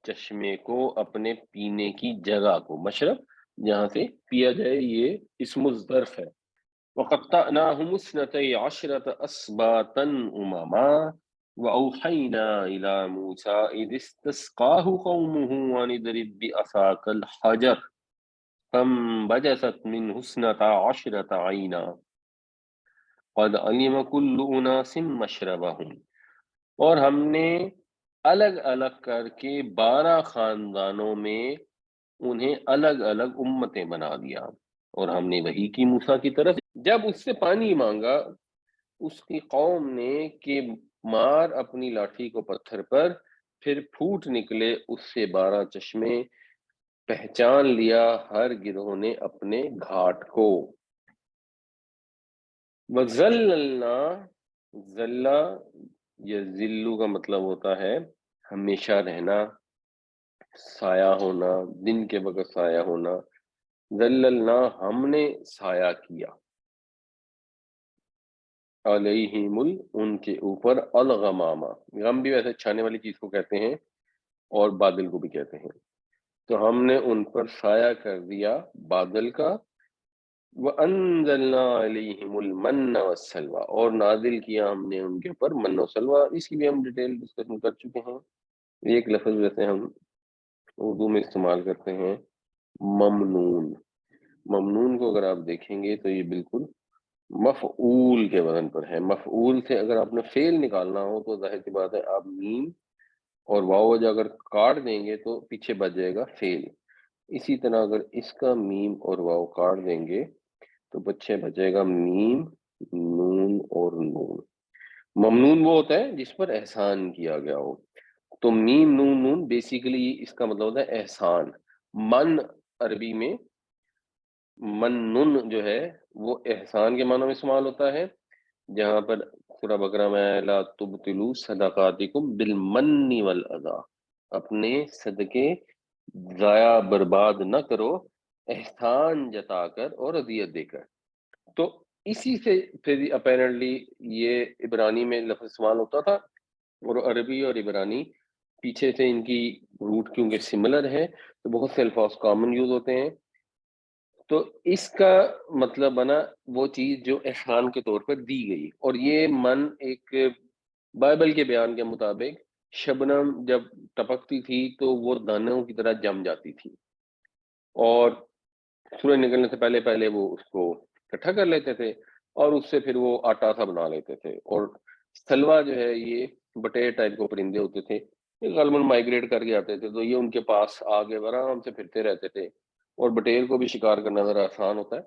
چشمے کو، اپنے پینے کی جگہ کو. مشرب جہاں سے پیا جائے، یہ اسم الظرف ہے. وَقَطَّعْنَاهُمُ اثْنَتَيْ عَشْرَةَ أَسْبَاطًا أُمَمًا وَأَوْحَيْنَا إِلَى مُوسَىٰ إِذِ اسْتَسْقَاهُ قَوْمُهُ أَنِ اضْرِب بِّعَصَاكَ الْحَجَرَ فَانبَجَسَتْ مِنْهُ اثْنَتَا عَشْرَةَ عَيْنًا قَدْ عَلِمَ كُلُّ أُنَاسٍ مَّشْرَبَهُمْ. اور ہم نے الگ الگ کر کے 12 خاندانوں میں انہیں الگ الگ امتیں بنا دیا. اور ہم نے وحی کی موسیٰ کی طرف، جب اس سے پانی مانگا اس کی قوم نے کہ مار اپنی لاٹھی کو پتھر پر، پھر پھوٹ نکلے اس سے 12 چشمے. پہچان لیا ہر گروہ نے اپنے گھاٹ کو. وَذَلَّلْنَا، ذلہ یا ذلو کا مطلب ہوتا ہے ہمیشہ رہنا، سایہ ہونا، دن کے وقت سایہ ہونا. ذللنا ہم نے سایہ کیا، علیہم ان کے اوپر، الغمامہ، غم بھی ویسے چھانے والی چیز کو کہتے ہیں اور بادل کو بھی کہتے ہیں. تو ہم نے ان پر سایہ کر دیا بادل کا. وَأَنزَلْنَا عَلَيْهِمُ الْمَنَّ وَالسَّلْوَىٰ، اور نازل کیا ہم نے ان کے اوپر من و سلوہ. اس کی بھی ہم ڈیٹیل ڈسکشن کر چکے ہیں. ایک لفظ ویسے ہم اردو میں استعمال کرتے ہیں، ممنون. ممنون کو اگر آپ دیکھیں گے تو یہ بالکل مفعول کے وزن پر ہے. مفعول سے اگر آپ نے فعل نکالنا ہو تو ظاہر سی بات ہے آپ میم اور واو وجہ اگر کاٹ دیں گے تو پیچھے بچ جائے گا فعل. اسی طرح اگر اس کا میم اور واو کاٹ دیں گے تو پیچھے بچے گا میم، نون اور نون. ممنون وہ ہوتا ہے جس پر احسان کیا گیا ہو. تو میم نون نون بیسیکلی اس کا مطلب ہوتا ہے احسان. من عربی میں منن جو ہے وہ احسان کے معنی میں استعمال ہوتا ہے، جہاں پر سورہ بقرہ میں لا تبطلوا صدقاتکم بالمن والاذی، اپنے صدقے ضائع برباد نہ کرو احسان جتا کر اور اذیت دے کر. تو اسی سے پھر اپیرنٹلی یہ عبرانی میں لفظ استعمال ہوتا تھا، اور عربی اور عبرانی پیچھے سے ان کی روٹ کیونکہ سملر ہے تو بہت سے الفاظ کامن یوز ہوتے ہیں. تو اس کا مطلب بنا وہ چیز جو احسان کے طور پر دی گئی. اور یہ من ایک بائبل کے بیان کے مطابق شبنم جب ٹپکتی تھی تو وہ دانوں کی طرح جم جاتی تھی، اور سورج نکلنے سے پہلے پہلے وہ اس کو اکٹھا کر لیتے تھے اور اس سے پھر وہ آٹا سا بنا لیتے تھے. اور سلوا جو ہے یہ بٹیر ٹائپ کو پرندے ہوتے تھے، یہ غالباً مائگریٹ کر کے آتے تھے تو یہ ان کے پاس آگے آرام سے پھرتے رہتے تھے. اور بٹیر کو بھی شکار کرنا ذرا آسان ہوتا ہے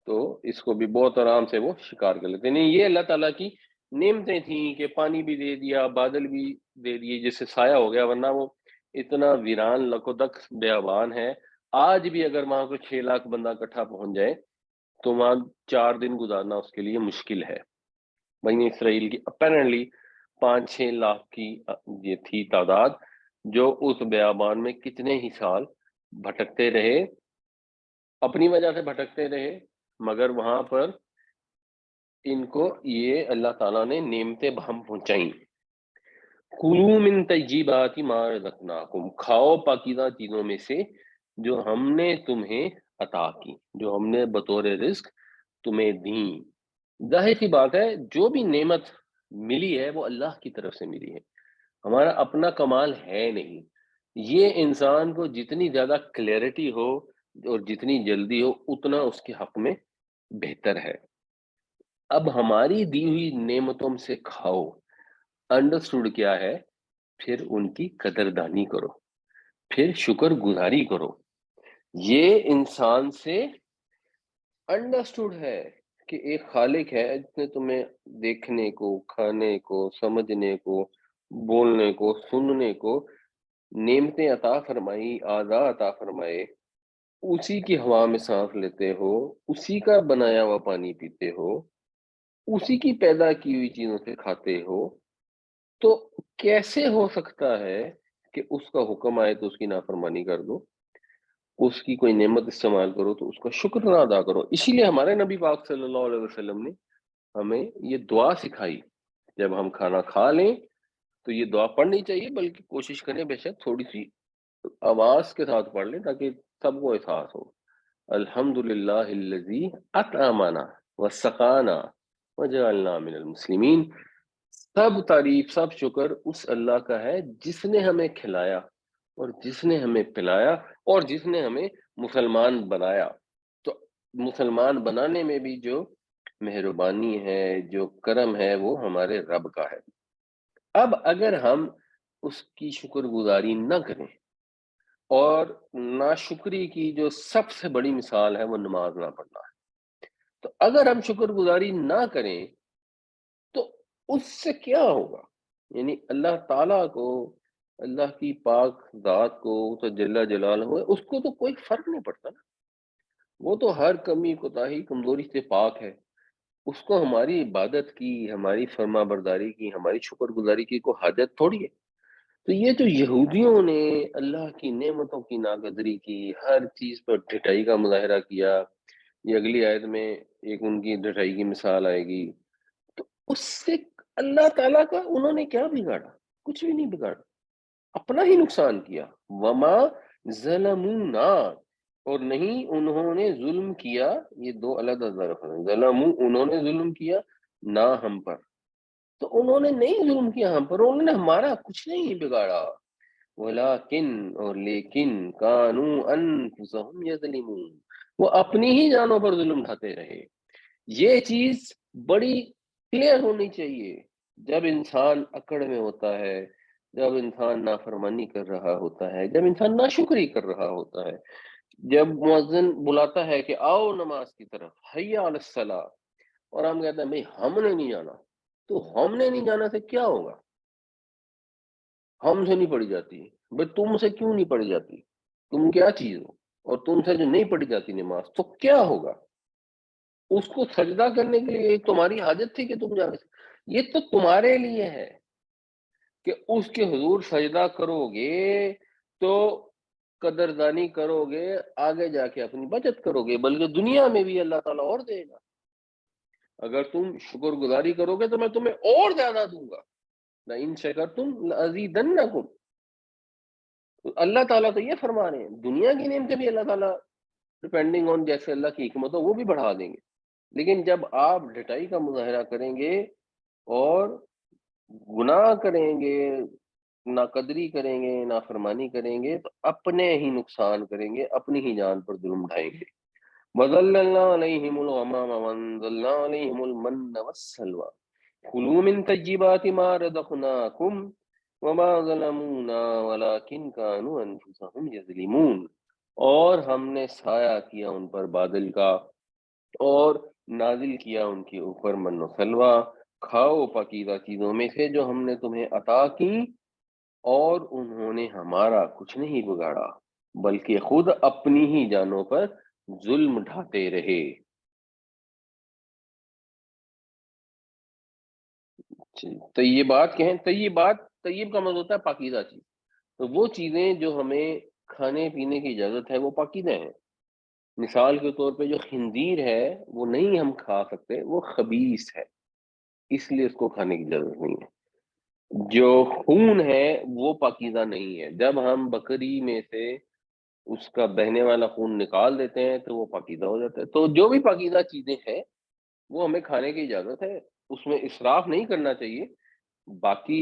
تو اس کو بھی بہت آرام سے وہ شکار کر لیتے. نہیں، یہ اللہ تعالیٰ کی نعمتیں تھیں کہ پانی بھی دے دیا، بادل بھی دے دیے جس سے سایہ ہو گیا، ورنہ وہ اتنا ویران لکودک بیابان ہے. آج بھی اگر وہاں کو 6 لاکھ بندہ اکٹھا پہنچ جائے تو وہاں 4 دن گزارنا اس کے لیے مشکل ہے. بنی اسرائیل کی اپیرنٹلی 5-6 لاکھ کی یہ تھی تعداد، جو اس بیابان میں کتنے ہی سال بھٹکتے رہے، اپنی وجہ سے بھٹکتے رہے، مگر وہاں پر ان کو یہ اللہ تعالیٰ نے نعمتیں بہم پہنچائیں. کُلُوا مِن طیبات ما رزقناکم، کھاؤ پاکیزہ چیزوں میں سے جو ہم نے تمہیں عطا کی، جو ہم نے بطور رزق تمہیں دیں. ظاہر سی بات ہے جو بھی نعمت ملی ہے وہ اللہ کی طرف سے ملی ہے، ہمارا اپنا کمال ہے نہیں. یہ انسان کو جتنی زیادہ کلیئرٹی ہو اور جتنی جلدی ہو اتنا اس کے حق میں بہتر ہے. اب ہماری دی ہوئی نعمتوں سے کھاؤ، انڈرسٹوڈ کیا ہے؟ پھر ان کی قدردانی کرو، پھر شکر گزاری کرو. یہ انسان سے انڈرسٹوڈ ہے کہ ایک خالق ہے جس نے تمہیں دیکھنے کو، کھانے کو، سمجھنے کو، بولنے کو، سننے کو نعمتیں عطا فرمائی، اعضاء عطا فرمائے. اسی کی ہوا میں سانس لیتے ہو، اسی کا بنایا ہوا پانی پیتے ہو، اسی کی پیدا کی ہوئی چیزوں سے کھاتے ہو. تو کیسے ہو سکتا ہے کہ اس کا حکم آئے تو اس کی نافرمانی کر دو؟ اس کی کوئی نعمت استعمال کرو تو اس کا شکر نہ ادا کرو. اسی لیے ہمارے نبی پاک صلی اللہ علیہ وسلم نے ہمیں یہ دعا سکھائی. جب ہم کھانا کھا لیں تو یہ دعا پڑھنی چاہیے، بلکہ کوشش کریں بے شک تھوڑی سی آواز کے ساتھ پڑھ لیں تاکہ سب کو احساس ہو. الحمد للہ الذی اطعمنا وسقانا وجعلنا من المسلمین. سب تعریف، سب شکر اس اللہ کا ہے جس نے ہمیں کھلایا اور جس نے ہمیں پلایا اور جس نے ہمیں مسلمان بنایا. تو مسلمان بنانے میں بھی جو مہربانی ہے، جو کرم ہے، وہ ہمارے رب کا ہے. اب اگر ہم اس کی شکر گزاری نہ کریں، اور ناشکری کی جو سب سے بڑی مثال ہے وہ نماز نہ پڑھنا ہے، تو اگر ہم شکر گزاری نہ کریں تو اس سے کیا ہوگا؟ یعنی اللہ تعالیٰ کو، اللہ کی پاک ذات کو تو جل جلالہ ہے، اس کو تو کوئی فرق نہیں پڑتا نا. وہ تو ہر کمی کوتاہی کمزوری سے پاک ہے. اس کو ہماری عبادت کی، ہماری فرما برداری کی، ہماری شکر گزاری کی کوئی حاجت تھوڑی ہے. تو یہ جو یہودیوں نے اللہ کی نعمتوں کی ناقدری کی، ہر چیز پر ڈھٹائی کا مظاہرہ کیا، یہ اگلی آیت میں ایک ان کی ڈھٹائی کی مثال آئے گی. تو اس سے اللہ تعالیٰ کا انہوں نے کیا بگاڑا؟ کچھ بھی نہیں بگاڑا، اپنا ہی نقصان کیا. وما ظلمونا، اور نہیں انہوں نے ظلم کیا. یہ دو علیحدہ ظرف ہیں. ظلمو انہوں نے ظلم کیا، نہ ہم پر. تو انہوں نے نہیں ظلم کیا ہم پر، انہوں نے ہمارا کچھ نہیں بگاڑا. ولیکن، اور لیکن، کانوا انفسہم یظلمون، وہ اپنی ہی جانوں پر ظلم ڈھاتے رہے. یہ چیز بڑی کلیئر ہونی چاہیے. جب انسان اکڑ میں ہوتا ہے، جب انسان نافرمانی کر رہا ہوتا ہے، جب انسان ناشکری کر رہا ہوتا ہے، جب مؤذن بلاتا ہے کہ آؤ نماز کی طرف، حی علی الصلاۃ، اور ہم کہتے ہیں بھئی ہم نے نہیں جانا، تو ہم نے نہیں جانا سے کیا ہوگا؟ ہم سے نہیں پڑھی جاتی، بھئی تم سے کیوں نہیں پڑھی جاتی؟ تم کیا چیز ہو؟ اور تم سے جو نہیں پڑھی جاتی نماز، تو کیا ہوگا؟ اس کو سجدہ کرنے کے لیے تمہاری حاجت تھی کہ تم جانے سے؟ یہ تو تمہارے لیے ہے کہ اس کے حضور سجدہ کرو گے تو قدردانی کرو گے، آگے جا کے اپنی بچت کرو گے، بلکہ دنیا میں بھی اللہ تعالیٰ اور دے گا. اگر تم شکر گزاری کرو گے تو میں تمہیں اور زیادہ دوں گا. لئن شکرتم لازیدنکم. اللہ تعالیٰ تو یہ فرما رہے ہیں، دنیا کی نعمتیں بھی اللہ تعالیٰ ڈپینڈنگ آن جیسے اللہ کی حکمت ہو وہ بھی بڑھا دیں گے. لیکن جب آپ ڈٹائی کا مظاہرہ کریں گے اور گناہ کریں گے، ناقدری کریں گے، نافرمانی کریں گے، تو اپنے ہی نقصان کریں گے، اپنی ہی جان پر ظلم اٹھائیں گے. وَظَلَّلْنَا عَلَيْهِمُ الْغَمَامَ وَأَنزَلْنَا عَلَيْهِمُ الْمَنَّ وَالسَّلْوَىٰ كُلُوا مِن طَيِّبَاتِ مَا رَزَقْنَاكُمْ وَمَا ظَلَمُونَا وَلَٰكِن كَانُوا أَنفُسَهُمْ يَظْلِمُونَ. اور ہم نے سایہ کیا ان پر بادل کا، اور نازل کیا ان کے اوپر من و سلوہ. کھاؤ پاکیزہ چیزوں میں سے جو ہم نے تمہیں عطا کی، اور انہوں نے ہمارا کچھ نہیں بگاڑا، بلکہ خود اپنی ہی جانوں پر ظلم ڈھاتے رہے. طیبات کہیں، طیب کا مطلب ہوتا ہے پاکیزہ چیز. تو وہ چیزیں جو ہمیں کھانے پینے کی اجازت ہے وہ پاکیزہ ہیں. مثال کے طور پہ جو خنزیر ہے وہ نہیں ہم کھا سکتے، وہ خبیث ہے، اس لیے اس کو کھانے کی اجازت نہیں ہے. جو خون ہے وہ پاکیزہ نہیں ہے. جب ہم بکری میں سے اس کا بہنے والا خون نکال دیتے ہیں تو وہ پاکیزہ ہو جاتا ہے. تو جو بھی پاکیزہ چیزیں ہیں وہ ہمیں کھانے کی اجازت ہے، اس میں اسراف نہیں کرنا چاہیے. باقی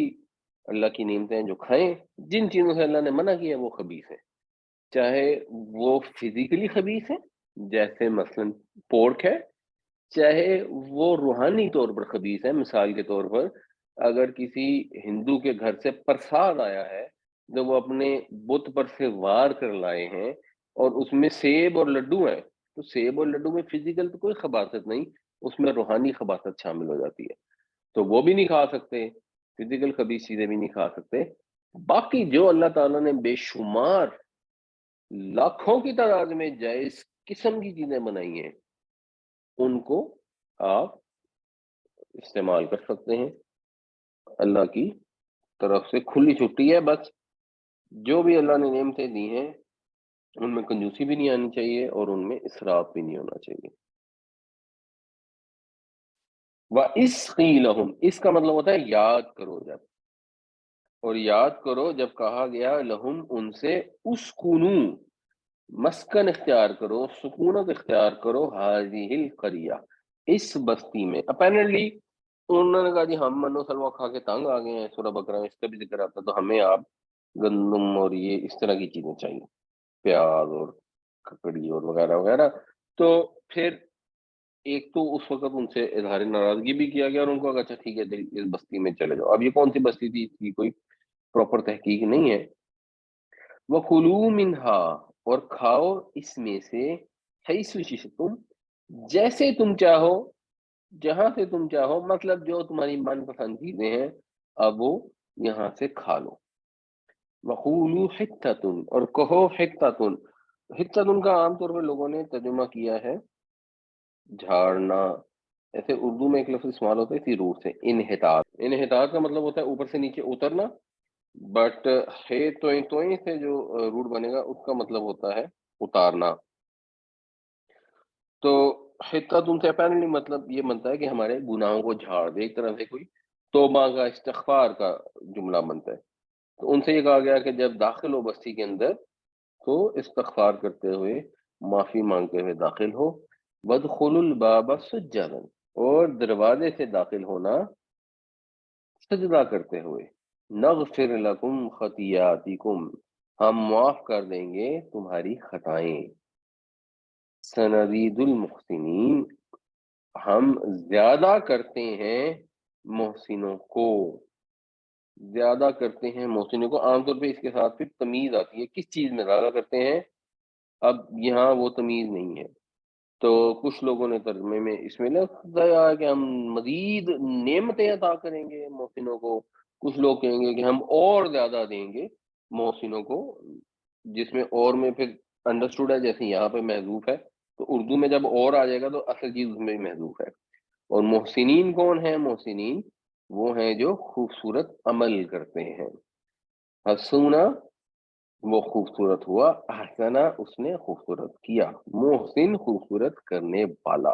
اللہ کی نعمتیں جو کھائیں، جن چیزوں سے اللہ نے منع کیا وہ خبیث ہیں، چاہے وہ فزیکلی خبیث ہیں جیسے مثلا پورک ہے، چاہے وہ روحانی طور پر خبیث ہے. مثال کے طور پر اگر کسی ہندو کے گھر سے پرساد آیا ہے جو وہ اپنے بت پر سے وار کر لائے ہیں، اور اس میں سیب اور لڈو ہیں، تو سیب اور لڈو میں فزیکل تو کوئی خباثت نہیں، اس میں روحانی خباثت شامل ہو جاتی ہے، تو وہ بھی نہیں کھا سکتے، فزیکل خبیث چیزیں بھی نہیں کھا سکتے. باقی جو اللہ تعالیٰ نے بے شمار لاکھوں کی تعداد میں جائز قسم کی چیزیں بنائی ہیں، ان کو آپ استعمال کر سکتے ہیں. اللہ کی طرف سے کھلی چھٹی ہے. بس جو بھی اللہ نے نعمتیں دی ہیں ان میں کنجوسی بھی نہیں آنی چاہیے اور ان میں اسراف بھی نہیں ہونا چاہیے۔ وَإِذْ قِيلَ لَهُمْ، اس کا مطلب ہوتا ہے یاد کرو جب، اور یاد کرو جب کہا گیا لہم ان سے، اسکنو مسکن اختیار کرو، سکونت اختیار کرو، ہذہ القریہ اس بستی میں۔ اپیرنٹلی انہوں نے کہا جی ہم من و سلوا کھا کے تنگ آ گئے ہیں، سورہ بقرہ میں اس کا بھی ذکر آتا ہے، تو ہمیں آپ گندم اور یہ اس طرح کی چیزیں چاہیے، پیاز اور ککڑی اور وغیرہ وغیرہ۔ تو پھر ایک تو اس وقت ان سے اظہار ناراضگی بھی کیا گیا اور ان کو کہا اچھا ٹھیک ہے اس بستی میں چلے جاؤ۔ اب یہ کون سی بستی تھی، اس کی کوئی پراپر تحقیق نہیں ہے۔ وَكُلُوا مِنْهَا اور کھاؤ اس میں سے، حیث شئتم جیسے تم چاہو، جہاں سے تم چاہو، مطلب جو تمہاری من پسند چیزیں ہیں اب وہ یہاں سے کھا لو۔ وَقُولُوا حِطَّةٌ اور کہو حِطَّةٌ، حِطَّةٌ کا عام طور پہ لوگوں نے ترجمہ کیا ہے جھاڑنا، ایسے اردو میں ایک لفظ استعمال ہوتا ہے اسی روٹ سے، انحطاط۔ انحطاط کا مطلب ہوتا ہے اوپر سے نیچے اترنا، بٹ ہے توئیں سے جو روٹ بنے گا اس کا مطلب ہوتا ہے اتارنا۔ تو حطت ان سے اپیرنٹلی مطلب یہ بنتا ہے کہ ہمارے گناہوں کو جھاڑ دے، ایک طرح سے کوئی توبہ کا استغفار کا جملہ بنتا ہے۔ تو ان سے یہ کہا گیا کہ جب داخل ہو بستی کے اندر تو استغفار کرتے ہوئے، معافی مانگتے ہوئے داخل ہو۔ وَادْخُلُوا الْبَابَ سُجَّدًا اور دروازے سے داخل ہونا سجدہ کرتے ہوئے۔ نغفر لکم خطیاتکم ہم معاف کر دیں گے تمہاری خطائیں۔ سنزید المحسنین ہم زیادہ کرتے ہیں محسنوں کو، زیادہ کرتے ہیں محسنوں کو۔ عام طور پہ اس کے ساتھ پھر تمیز آتی ہے کس چیز میں زیادہ کرتے ہیں، اب یہاں وہ تمیز نہیں ہے۔ تو کچھ لوگوں نے ترجمے میں اس میں لکھا ہے کہ ہم مزید نعمتیں عطا کریں گے محسنوں کو، کچھ لوگ کہیں گے کہ ہم اور زیادہ دیں گے محسنوں کو، جس میں اور میں پھر انڈرسٹوڈ ہے جیسے یہاں پہ محذوف ہے، تو اردو میں جب اور آ جائے گا تو اصل چیز اس میں محذوف ہے۔ اور محسنین کون ہیں؟ محسنین وہ ہیں جو خوبصورت عمل کرتے ہیں۔ حسونہ وہ خوبصورت ہوا، احسنہ اس نے خوبصورت کیا، محسن خوبصورت کرنے والا،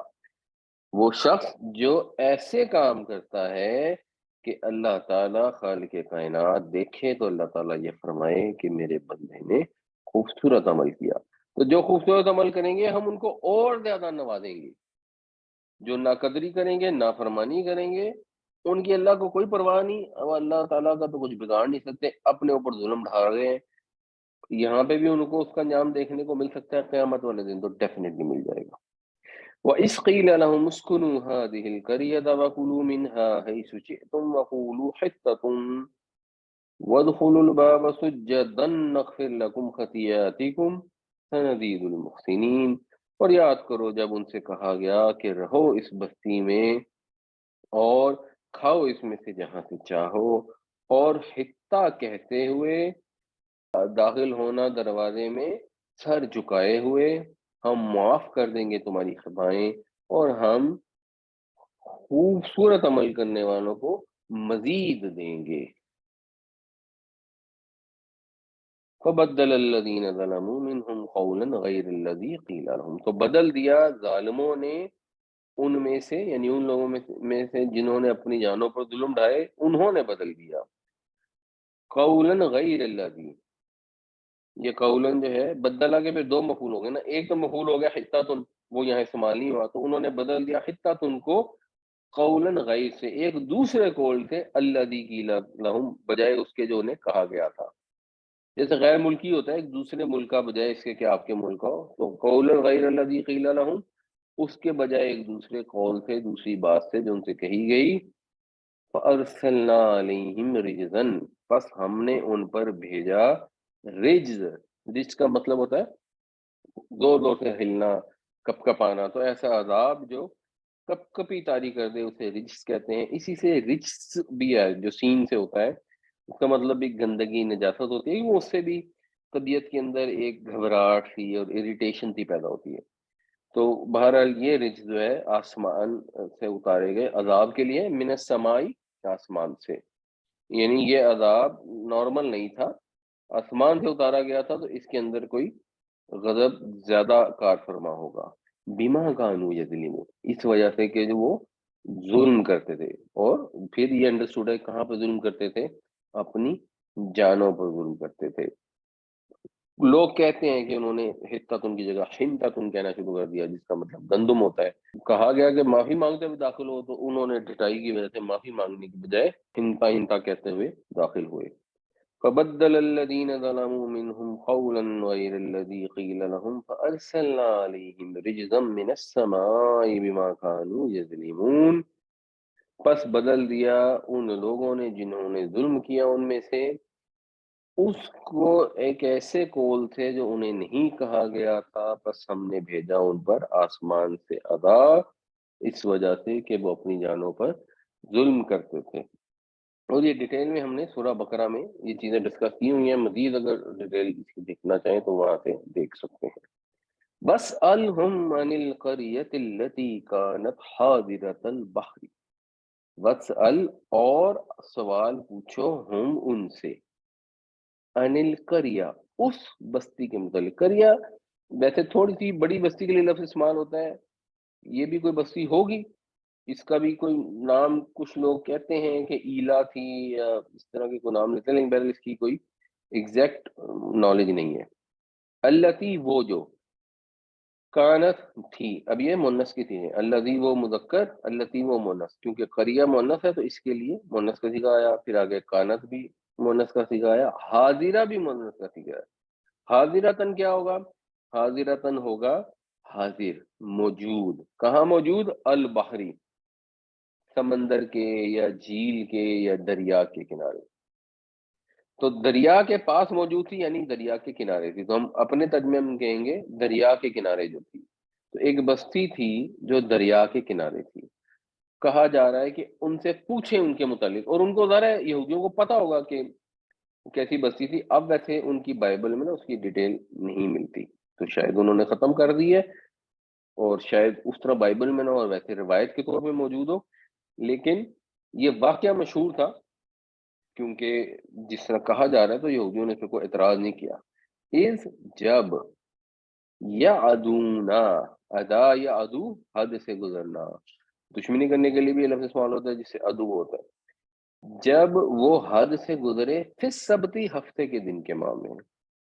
وہ شخص جو ایسے کام کرتا ہے کہ اللہ تعالیٰ خالق کائنات دیکھے تو اللہ تعالیٰ یہ فرمائے کہ میرے بندے نے خوبصورت عمل کیا۔ تو جو خوبصورت عمل کریں گے ہم ان کو اور زیادہ نوازیں گے، جو ناقدری کریں گے، نافرمانی کریں گے، ان کی اللہ کو کوئی پرواہ نہیں، اور اللہ تعالیٰ کا تو کچھ بگاڑ نہیں سکتے، اپنے اوپر ظلم ڈھا رہے ہیں، یہاں پہ بھی ان کو اس کا انجام دیکھنے کو مل سکتا ہے، قیامت والے دن تو ڈیفینیٹلی مل جائے گا۔ وَإِذْ قِيلَ لَهُمُ اسْكُنُوا هَٰذِهِ الْقَرْيَةَ وَكُلُوا مِنْهَا حَيْثُ شِئْتُمْ وَقُولُوا حِطَّةٌ وَادْخُلُوا الْبَابَ سُجَّدًا نَغْفِرْ لَكُمْ خَطِيئَاتِكُمْ سَنَزِيدُ الْمُحْسِنِينَ اور یاد کرو جب ان سے کہا گیا کہ رہو اس بستی میں اور کھاؤ اس میں سے جہاں سے چاہو، اور حتہ کہتے ہوئے داخل ہونا دروازے میں سر جھکائے ہوئے، ہم معاف کر دیں گے تمہاری خطائیں اور ہم خوبصورت عمل کرنے والوں کو مزید دیں گے۔ فبدل الذین ظلموا منہم قولا غیر الذی قیل لهم تو بدل دیا ظالموں نے ان میں سے، یعنی ان لوگوں میں سے جنہوں نے اپنی جانوں پر ظلم ڈھائے، انہوں نے بدل دیا قولا غیر الذی، یہ قولن جو ہے بدلا کے پھر دو مفعول ہو گئے نا، ایک تو مفعول ہو گیا حتۃ، وہ یہاں استعمال نہیں ہوا، تو انہوں نے بدل دیا حتۃ کو قولن غیر سے، ایک دوسرے قول سے، الذی قیل لہم بجائے اس کے جو انہیں کہا گیا تھا۔ جیسے غیر ملکی ہوتا ہے ایک دوسرے ملک کا، بجائے اس کے کہ آپ کے ملک ہو، تو قولن غیر الذی قیل لہم اس کے بجائے ایک دوسرے قول سے، دوسری بات سے جو ان سے کہی گئی۔ فَأَرْسَلْنَا عَلَيْهِمْ رِجْزًا پس ہم نے ان پر بھیجا رجز، رجز کا مطلب ہوتا ہے زور زور سے ہلنا، کپ کپانا، تو ایسا عذاب جو کپ کپی طاری کر دے اسے رجز کہتے ہیں۔ اسی سے رجز بھی ہے جو سین سے ہوتا ہے، اس کا مطلب بھی گندگی نجاست ہوتی ہے، وہ اس سے بھی طبیعت کے اندر ایک گھبراہٹ سی اور اریٹیشن سی پیدا ہوتی ہے۔ تو بہرحال یہ رجز جو ہے آسمان سے اتارے گئے عذاب کے لیے، من السمائی آسمان سے، یعنی یہ عذاب نارمل نہیں تھا، آسمان سے اتارا گیا تھا، تو اس کے اندر کوئی غضب زیادہ کار فرما ہوگا، بیما کانو یظلمون، اس وجہ سے کہ جو وہ ظلم کرتے تھے۔ اور پھر یہ انڈرسٹوڈ ہے کہاں پہ ظلم کرتے تھے، اپنی جانوں پر ظلم کرتے تھے۔ لوگ کہتے ہیں کہ انہوں نے حتتن کی جگہ حنتتن کہنا شروع کر دیا، جس کا مطلب گندم ہوتا ہے۔ کہا گیا کہ معافی مانگتے ہوئے داخل ہو، تو انہوں نے ڈٹائی کی وجہ سے معافی مانگنے کی بجائے ہنتا ہنتا کہتے ہوئے داخل ہوئے۔ فبدل الذين ظلموا منهم قولا غير الذي قيل لهم فأرسلنا عليهم رجزا من السماء بما كانوا يظلمون، پس بدل دیا ان لوگوں نے جنہوں نے ظلم کیا ان میں سے اس کو ایک ایسے قول تھے جو انہیں نہیں کہا گیا تھا، پس ہم نے بھیجا ان پر آسمان سے عذاب، اس وجہ سے کہ وہ اپنی جانوں پر ظلم کرتے تھے۔ اور یہ ڈیٹیل میں ہم نے سورہ بقرہ میں یہ چیزیں ڈسکس کی ہوئی ہیں، مزید اگر ڈیٹیل اس کی دیکھنا چاہیں تو وہاں سے دیکھ سکتے ہیں۔ بس الہم عن القریۃ التی کانت حاضرۃ البحر، بس اور سوال پوچھو ہم ان سے، عن القریہ، اس بستی کے متعلق۔ قریہ ویسے تھوڑی سی بڑی بستی کے لیے لفظ استعمال ہوتا ہے، یہ بھی کوئی بستی ہوگی، اس کا بھی کوئی نام کچھ لوگ کہتے ہیں کہ ایلا تھی یا اس طرح کے کوئی نام لیتے ہیں، لیکن بہرحال اس کی کوئی ایگزیکٹ نالج نہیں ہے۔ التی وہ جو، کانت تھی، اب یہ مونس کی چیزیں، الذی وہ مذکر، التی وہ مونس، کیونکہ قریہ مونس ہے تو اس کے لیے مونس کا صیغہ آیا، پھر آگے کانت بھی مونس کا صیغہ آیا، حاضرہ بھی مونس کا صیغہ ہے۔ حاضرتن کیا ہوگا، حاضرتن ہوگا حاضر، موجود، کہاں موجود، البحری، سمندر کے یا جھیل کے یا دریا کے کنارے۔ تو دریا کے پاس موجود تھی یعنی دریا کے کنارے تھی، تو ہم اپنے ترجمے میں کہیں گے دریا کے کنارے جو تھی۔ تو ایک بستی تھی جو دریا کے کنارے تھی، کہا جا رہا ہے کہ ان سے پوچھیں ان کے متعلق، اور ان کو ظاہر ہے یہودیوں کو پتا ہوگا کہ کیسی بستی تھی۔ اب ویسے ان کی بائبل میں نا اس کی ڈیٹیل نہیں ملتی، تو شاید انہوں نے ختم کر دی ہے، اور شاید اس طرح بائبل میں نہ ہو اور ویسے روایت کے طور پہ موجود ہو، لیکن یہ واقعہ مشہور تھا، کیونکہ جس طرح کہا جا رہا ہے تو یہودیوں نے پھر کوئی اعتراض نہیں کیا۔ از جب، یا ادونا، ادا یا ادو حد سے گزرنا، دشمنی کرنے کے لیے بھی یہ لفظ استعمال ہوتا ہے جس سے ادو ہوتا ہے۔ جب وہ حد سے گزرے پھر سبتی، ہفتے کے دن کے معاملے میں۔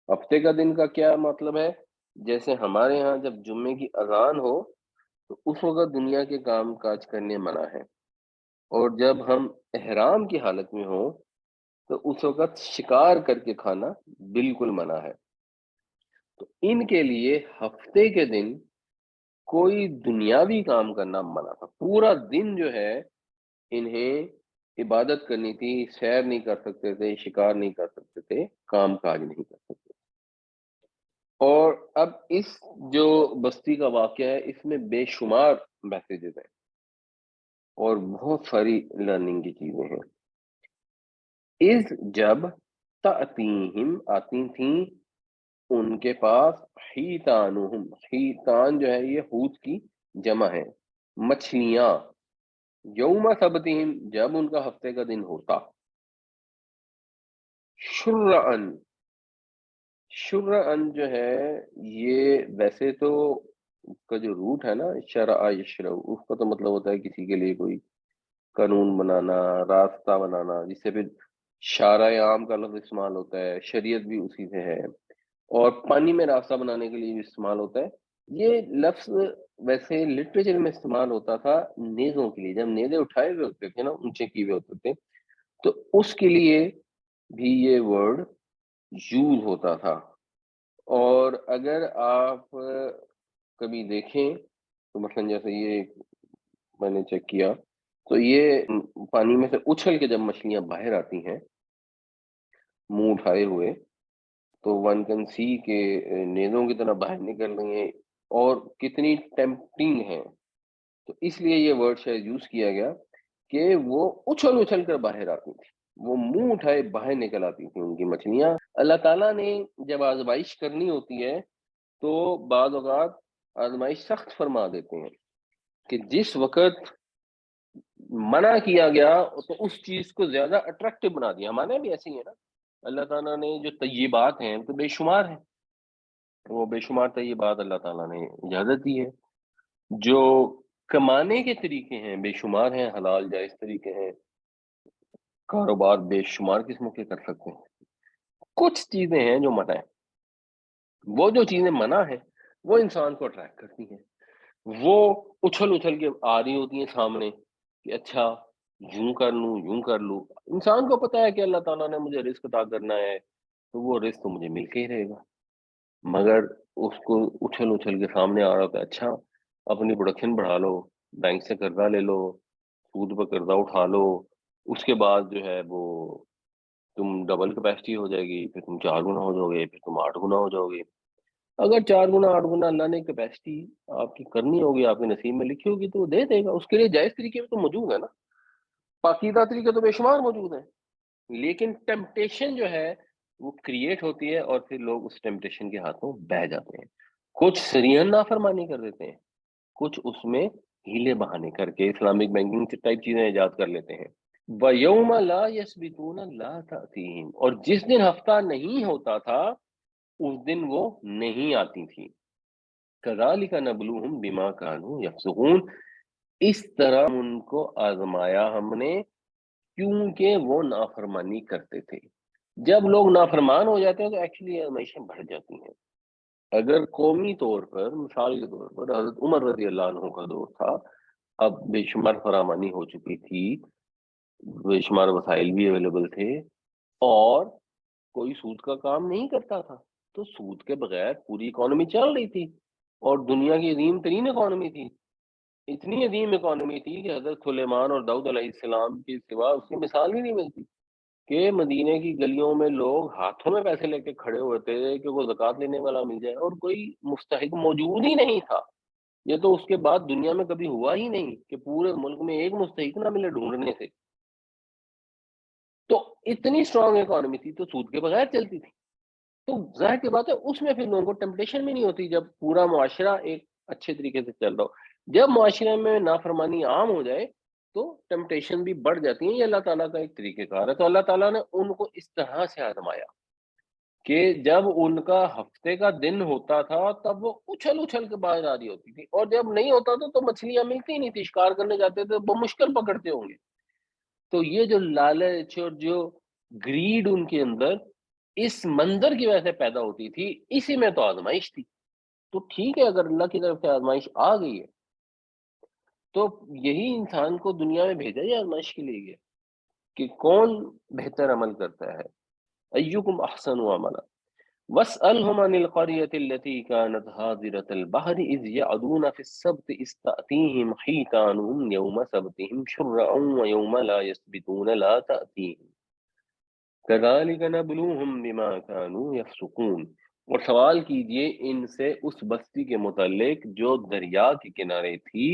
ہفتے کا دن کا کیا مطلب ہے، جیسے ہمارے ہاں جب جمعے کی اذان ہو تو اس وقت دنیا کے کام کاج کرنے منع ہے، اور جب ہم احرام کی حالت میں ہوں تو اس وقت شکار کر کے کھانا بالکل منع ہے۔ تو ان کے لیے ہفتے کے دن کوئی دنیاوی کام کرنا منع تھا، پورا دن جو ہے انہیں عبادت کرنی تھی، سیر نہیں کر سکتے تھے، شکار نہیں کر سکتے تھے، کام کاج نہیں کر سکتے تھے۔ اور اب اس جو بستی کا واقعہ ہے اس میں بے شمار میسیجز ہیں اور بہت ساری لرننگ کی چیزیں ہیں۔ از جب، تأتیہم آتی تھیں ان کے پاس، حیتانہم، حیتان جو ہے یہ حوت کی جمع ہے، مچھلیاں، یوم سبتہم جب ان کا ہفتے کا دن ہوتا، شرعن، شرعن جو ہے یہ ویسے تو اس کا جو روٹ ہے نا شرع یشرع، اس کا تو مطلب ہوتا ہے کسی کے لیے کوئی قانون بنانا، راستہ بنانا، جس سے پھر شارع عام کا لفظ استعمال ہوتا ہے، شریعت بھی اسی سے ہے، اور پانی میں راستہ بنانے کے لیے بھی استعمال ہوتا ہے۔ یہ لفظ ویسے لٹریچر میں استعمال ہوتا تھا نیزوں کے لیے، جب نیزے اٹھائے ہوئے ہوتے تھے نا، اونچے کیے ہوئے ہوتے تھے، تو اس کے لیے بھی یہ ورڈ یوز ہوتا تھا۔ اور اگر آپ کبھی دیکھیں تو مثلا جیسے یہ میں نے چیک کیا تو یہ پانی میں سے اچھل کے جب مچھلیاں باہر آتی ہیں منہ اٹھائے ہوئے، تو ون کین سی کہ نیزوں کی طرح باہر نکل رہی ہیں اور کتنی ٹیمپٹنگ ہیں۔ تو اس لیے یہ ورڈ شاید یوز کیا گیا کہ وہ اچھل اچھل کر باہر آتی تھی، وہ منہ اٹھائے باہر نکل آتی تھی ان کی مچھلیاں۔ اللہ تعالیٰ نے جب آزمائش کرنی ہوتی ہے تو بعض اوقات آزمائش سخت فرما دیتے ہیں کہ جس وقت منع کیا گیا تو اس چیز کو زیادہ اٹریکٹیو بنا دیا۔ ہمارے بھی ایسے ہی ہے نا، اللہ تعالیٰ نے جو طیبات ہیں تو بے شمار ہیں، وہ بے شمار طیبات اللہ تعالیٰ نے اجازت دی ہے. جو کمانے کے طریقے ہیں بے شمار ہیں، حلال جائز طریقے ہیں، کاروبار بے شمار قسموں کے کر سکتے ہیں. کچھ چیزیں ہیں جو منع ہیں. وہ جو چیزیں منع ہیں وہ انسان کو اٹریکٹ کرتی ہیں، وہ اچھل اچھل کے آ رہی ہوتی ہیں سامنے کہ اچھا یوں کر لوں یوں کر لوں. انسان کو پتا ہے کہ اللہ تعالیٰ نے مجھے رزق عطا کرنا ہے، تو وہ رزق تو مجھے مل کے ہی رہے گا. مگر اس کو اچھل اچھل کے سامنے آ رہا ہوتا ہے، اچھا اپنی پروڈکشن بڑھا لو، بینک سے قرضہ لے لو، سود پہ قرضہ اٹھا لو، اس کے بعد جو ہے وہ تم ڈبل کیپیسٹی ہو جائے گی، پھر تم 4 گنا ہو جاؤ گے، پھر تم 8 گنا ہو جاؤ گے. اگر 4 گنا 8 گنا اللہ نے کیپیسٹی آپ کی کرنی ہوگی، آپ کے نصیب میں لکھی ہوگی، تو وہ دے دے گا. اس کے لیے جائز طریقے بھی تو موجود ہے نا، پاکیزہ طریقے تو بے شمار موجود ہیں. لیکن ٹیمپٹیشن جو ہے وہ کریٹ ہوتی ہے اور پھر لوگ اس ٹیمپٹیشن کے ہاتھوں بہہ جاتے ہیں. کچھ سرین نافرمانی کر دیتے ہیں، کچھ اس میں ہیلے بہانے کر کے اسلامک بینکنگ ٹائپ چیزیں ایجاد کر لیتے ہیں. وَيَوْمَ لَا يَسْبِتُونَ لَا تَأْتِيهِمْ، اور جس دن ہفتہ نہیں ہوتا تھا اس دن وہ نہیں آتی تھی. كَذَلِكَ نَبْلُوهُمْ بِمَا كَانُوا يَفْسُقُونَ، اس طرح ان کو آزمایا ہم نے کیونکہ وہ نافرمانی کرتے تھے. جب لوگ نافرمان ہو جاتے ہیں تو ایکچولی آزمائشیں بڑھ جاتی ہیں. اگر قومی طور پر مثال کے طور پر حضرت عمر رضی اللہ عنہ کا دور تھا، اب بے شمار فراوانی ہو چکی تھی، بے شمار وسائل بھی اویلیبل تھے، اور کوئی سود کا کام نہیں کرتا تھا، تو سود کے بغیر پوری اکانومی چل رہی تھی، اور دنیا کی عظیم ترین اکانومی تھی. اتنی عظیم اکانومی تھی کہ حضرت سلیمان اور داؤد علیہ السلام کے سوا اس کی مثال ہی نہیں ملتی، کہ مدینے کی گلیوں میں لوگ ہاتھوں میں پیسے لے کے کھڑے ہوئے تھے کہ وہ زکوٰۃ لینے والا مل جائے، اور کوئی مستحق موجود ہی نہیں تھا. یہ تو اس کے بعد دنیا میں کبھی ہوا ہی نہیں کہ پورے ملک میں ایک مستحق نہ ملے ڈھونڈنے سے. تو اتنی اسٹرانگ اکانومی تھی تو سود کے بغیر چلتی تھی. تو ظاہر کی بات ہے اس میں پھر لوگوں کو ٹیمپٹیشن بھی نہیں ہوتی جب پورا معاشرہ ایک اچھے طریقے سے چل رہا ہو. جب معاشرے میں نافرمانی عام ہو جائے تو ٹیمپٹیشن بھی بڑھ جاتی ہیں. یہ اللہ تعالیٰ کا ایک طریقہ کار ہے. تو اللہ تعالیٰ نے ان کو اس طرح سے آزمایا کہ جب ان کا ہفتے کا دن ہوتا تھا تب وہ اچھل اچھل کے باہر آ رہی ہوتی تھی، اور جب نہیں ہوتا تھا تو مچھلیاں ملتی نہیں تھی، شکار کرنے جاتے تھے وہ مشکل پکڑتے ہوں گے. تو یہ جو لالچ اور جو گریڈ ان کے اندر اس منظر کی وجہ سے پیدا ہوتی تھی، اسی میں تو آزمائش تھی. تو ٹھیک ہے، اگر اللہ کی طرف سے آزمائش آ گئی ہے تو یہی انسان کو دنیا میں بھیجا ہی آزمائش کے لیے گیا کہ کون بہتر عمل کرتا ہے. ایکم احسن عملا واسألهم عن القرية التي كانت حاضرة البحر إذ يعدون في السبت إذ تأتيهم حيتانهم يوم سبتهم شرعا ويوم لا يسبتون لا تأتيهم كذلك نبلوهم بما كانوا يفسقون. اور سوال کیجئے ان سے اس بستی کے متعلق جو دریا کے کنارے تھی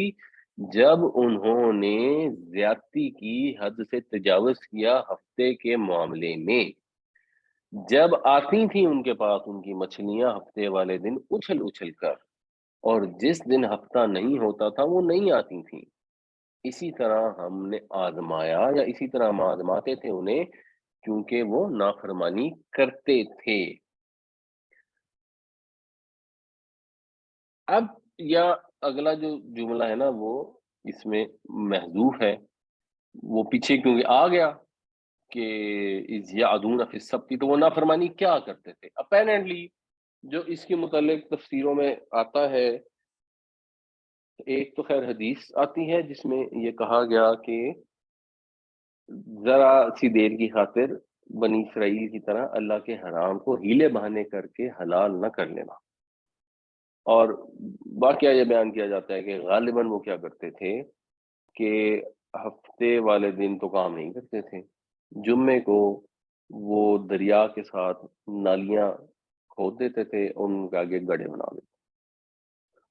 جب انہوں نے زیادتی کی، حد سے تجاوز کیا ہفتے کے معاملے میں. جب آتی تھیں ان کے پاس ان کی مچھلیاں ہفتے والے دن اچھل اچھل کر، اور جس دن ہفتہ نہیں ہوتا تھا وہ نہیں آتی تھیں. اسی طرح ہم نے آزمایا، یا اسی طرح ہم آزماتے تھے انہیں کیونکہ وہ نافرمانی کرتے تھے. اب یا اگلا جو جملہ ہے نا وہ اس میں محذوف ہے، وہ پیچھے کیونکہ آ گیا کہ اذ یعدون فی السبت، تو وہ نافرمانی کیا کرتے تھے. اپیرنٹلی جو اس کے متعلق تفسیروں میں آتا ہے، ایک تو خیر حدیث آتی ہے جس میں یہ کہا گیا کہ ذرا سی دیر کی خاطر بنی اسرائیل کی طرح اللہ کے حرام کو ہیلے بہانے کر کے حلال نہ کر لینا. اور واقعہ یہ بیان کیا جاتا ہے کہ غالباً وہ کیا کرتے تھے کہ ہفتے والے دن تو کام نہیں کرتے تھے، جمعے کو وہ دریا کے ساتھ نالیاں کھود دیتے تھے، ان کے آگے گڑھے بنا دیتے.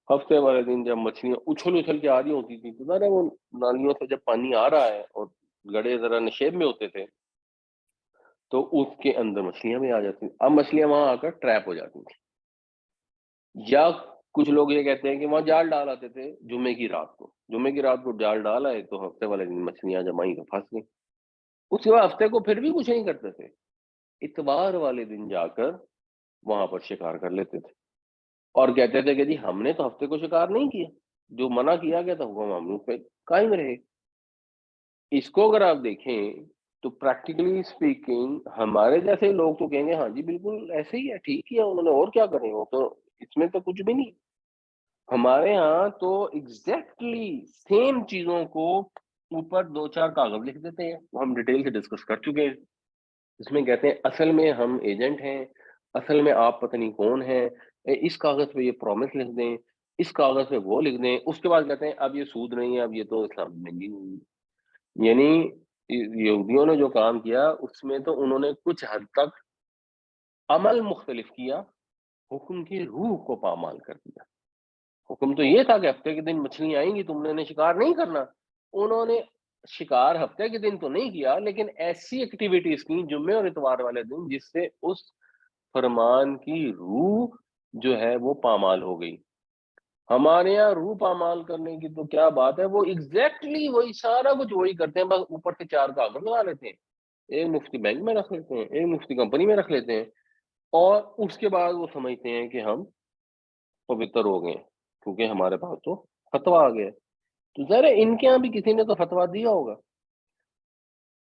ہفتے والے دن جب مچھلیاں اچھل اچھل کے آ رہی ہوتی تھی تو ظاہر ہے وہ نالیوں سے جب پانی آ رہا ہے اور گڑھے ذرا نشیب میں ہوتے تھے تو اس کے اندر مچھلیاں بھی آ جاتی تھیں. اب مچھلیاں وہاں آ کر ٹریپ ہو جاتی تھیں. یا کچھ لوگ یہ کہتے ہیں کہ وہاں جال ڈال آتے تھے جمعے کی رات کو، جمعے کی رات کو جال ڈال آئے تو ہفتے والے دن مچھلیاں جب آئیں تو پھنس گئیں. اس کے بعد ہفتے کو پھر بھی کچھ نہیں کرتے تھے، اتوار والے دن جا کر وہاں پر شکار کر لیتے تھے. اور کہتے تھے کہ جی ہم نے تو ہفتے کو شکار نہیں کیا، جو منع کیا گیا تھا حکم ممنوع پہ قائم رہے۔ اس کو اگر آپ دیکھیں تو پریکٹیکلی اسپیکنگ ہمارے جیسے لوگ تو کہیں گے ہاں جی بالکل ایسے ہی ہے، ٹھیک ہی ہے، انہوں نے اور کیا کریں، وہ تو اس میں تو کچھ بھی نہیں۔ ہمارے ہاں تو ایگزیکٹلی سیم چیزوں کو اوپر دو چار کاغذ لکھ دیتے ہیں، وہ ہم ڈیٹیل سے ڈسکس کر چکے ہیں۔ اس میں کہتے ہیں اصل میں ہم ایجنٹ ہیں، اصل میں آپ پتہ نہیں کون ہیں، اس کاغذ پہ یہ پرومس لکھ دیں، اس کاغذ پہ وہ لکھ دیں، اس کے بعد کہتے ہیں اب یہ سود نہیں ہے، اب یہ تو اسلام میں نہیں ہوئی۔ یعنی یہودیوں نے جو کام کیا اس میں تو انہوں نے کچھ حد تک عمل مختلف کیا، حکم کی روح کو پامال کر دیا۔ حکم تو یہ تھا کہ ہفتے کے دن مچھلیاں آئیں گی، تم نے شکار نہیں کرنا، انہوں نے شکار ہفتے کے دن تو نہیں کیا، لیکن ایسی ایکٹیویٹیز کی جمعے اور اتوار والے دن جس سے اس فرمان کی روح جو ہے وہ پامال ہو گئی۔ ہمارے یہاں روح پامال کرنے کی تو کیا بات ہے، وہ ایگزیکٹلی وہی سارا کچھ وہی کرتے ہیں، بس اوپر سے چار کاغذ لگا لیتے ہیں، ایک مفتی بینک میں رکھ لیتے ہیں، ایک مفتی کمپنی میں رکھ لیتے ہیں، اور اس کے بعد وہ سمجھتے ہیں کہ ہم پوتر ہو گئے کیونکہ ہمارے پاس تو فتویٰ آ گیا۔ تو ذرا ان کے یہاں بھی کسی نے تو فتویٰ دیا ہوگا۔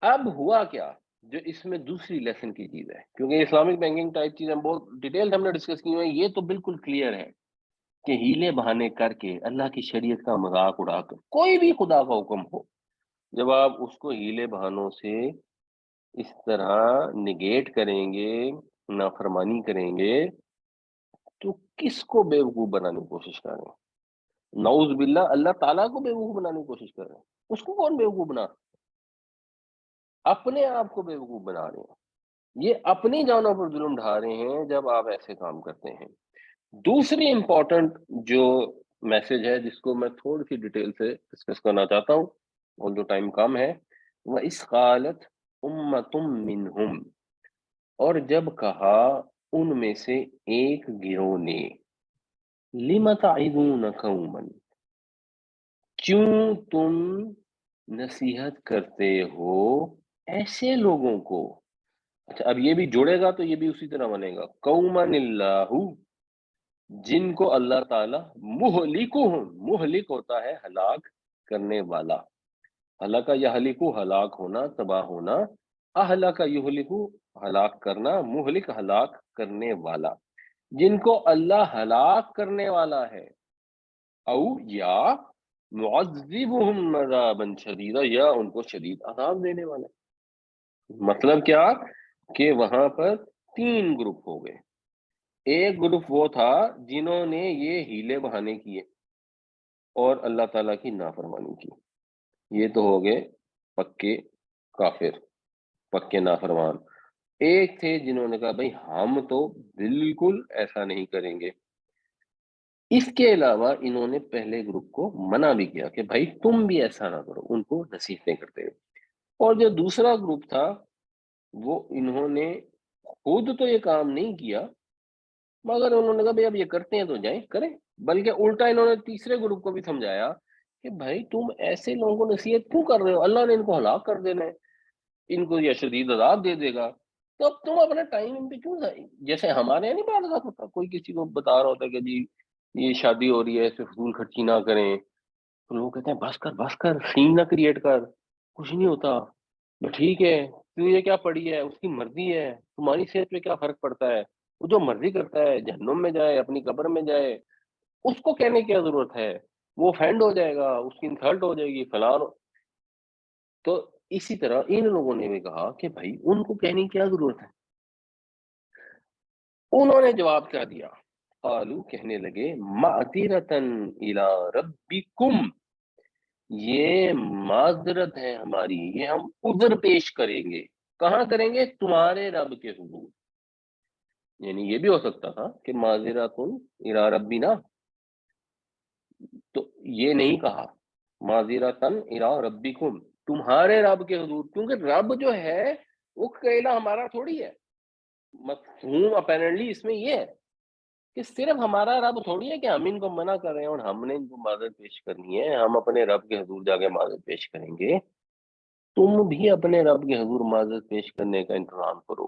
اب ہوا کیا جو اس میں دوسری لیسن کی چیز ہے، کیونکہ اسلامک بینکنگ ٹائپ چیز ہم بہت ڈیٹیل ہم نے ڈسکس کی ہوئی ہیں، یہ تو بالکل کلیئر ہے کہ ہیلے بہانے کر کے اللہ کی شریعت کا مذاق اڑا کر کوئی بھی خدا کا حکم ہو، جب آپ اس کو ہیلے بہانوں سے اس طرح نگیٹ کریں گے، نافرمانی کریں گے، تو کس کو بیوقوف بنانے کی کوشش کر رہے ہیں؟ نعوذ باللہ اللہ تعالیٰ کو بیوقوف بنانے کی کوشش کر رہے ہیں۔ اس کو کون بیوقوف بنا؟ اپنے آپ کو بیوقوف بنا رہے ہیں، یہ اپنی جانوں پر ظلم ڈھا رہے ہیں جب آپ ایسے کام کرتے ہیں۔ دوسری امپورٹنٹ جو میسج ہے جس کو میں تھوڑی سی ڈیٹیل سے ڈسکس کرنا چاہتا ہوں، اور جو ٹائم کم ہے، وہ اس قالت امتم منہم، اور جب کہا ان میں سے ایک گروہ نے، لم تعظون قوما، کیوں تم نصیحت کرتے ہو ایسے لوگوں کو۔ اچھا اب یہ بھی جڑے گا تو یہ بھی اسی طرح بنے گا، قوما اللہ، جن کو اللہ تعالی مہلکہم، مہلک ہوتا ہے ہلاک کرنے والا، ہلاکا یہلکو ہلاک ہونا، تباہ ہونا، اہلکا یہلکو ہلاک کرنا، مہلک ہلاک کرنے والا، جن کو اللہ ہلاک کرنے والا ہے، او یا معذبہم عذابا شدیدا، یا ان کو شدید عذاب دینے والا ہے۔ مطلب کیا کہ وہاں پر تین گروپ ہو گئے۔ ایک گروپ وہ تھا جنہوں نے یہ ہیلے بہانے کیے اور اللہ تعالیٰ کی نافرمانی کی، یہ تو ہو گئے پکے کافر، پکے نافرمان۔ ایک تھے جنہوں نے کہا بھائی ہم تو بالکل ایسا نہیں کریں گے۔ اس کے علاوہ انہوں نے پہلے گروپ کو منع بھی کیا کہ بھائی تم بھی ایسا نہ کرو، ان کو نصیحتیں کرتے ہوئے۔ اور جو دوسرا گروپ تھا وہ انہوں نے خود تو یہ کام نہیں کیا، مگر انہوں نے کہا بھائی اب یہ کرتے ہیں تو جائیں کریں، بلکہ الٹا انہوں نے تیسرے گروپ کو بھی سمجھایا کہ بھائی تم ایسے لوگوں کو نصیحت کیوں کر رہے ہو، اللہ نے ان کو ہلاک کر دینا ہے، ان کو یہ شدید عذاب دے دے گا، تو اب تم اپنا ٹائم ان پہ کیوں ضائع؟ جیسے ہمارے یہاں نہیں بات بات ہوتا، کوئی کسی کو بتا رہا ہوتا ہے کہ جی یہ شادی ہو رہی ہے، اس پہ فضول خرچی نہ کریں، تو لوگ کہتے ہیں بس کر سین نہ کریٹ کر، کچھ نہیں ہوتا، تو ٹھیک ہے تو یہ کیا پڑی ہے، اس کی مرضی ہے، تمہاری صحت پہ کیا فرق پڑتا ہے، وہ جو مرضی کرتا ہے جہنم میں جائے، اپنی قبر میں جائے، اس کو کہنے کی کیا ضرورت ہے، وہ فینڈ ہو جائے گا، اس کی انسلٹ ہو جائے گی فلاں۔ تو اسی طرح ان لوگوں نے بھی کہا کہ بھائی ان کو کہنے کی کیا ضرورت ہے۔ انہوں نے جواب کیا دیا، قالو کہنے لگے معذرتاً الی ربکم، یہ معذرت ہے ہماری، یہ ہم عذر پیش کریں گے، کہاں کریں گے؟ تمہارے رب کے حضور۔ یعنی یہ بھی ہو سکتا تھا کہ معذرتن الی ربنا، تو یہ نہیں کہا معذرتن الی ربکم، تمہارے رب کے حضور، کیونکہ رب جو ہے وہ کہنا ہمارا تھوڑی ہے۔ مفہوم اپیرنٹلی اس میں یہ ہے کہ صرف ہمارا رب تھوڑی ہے کہ ہم ان کو منع کر رہے ہیں اور ہم نے ان کو معذرت پیش کرنی ہے، ہم اپنے رب کے حضور جا کے معذرت پیش کریں گے، تم بھی اپنے رب کے حضور معذرت پیش کرنے کا انتظام کرو۔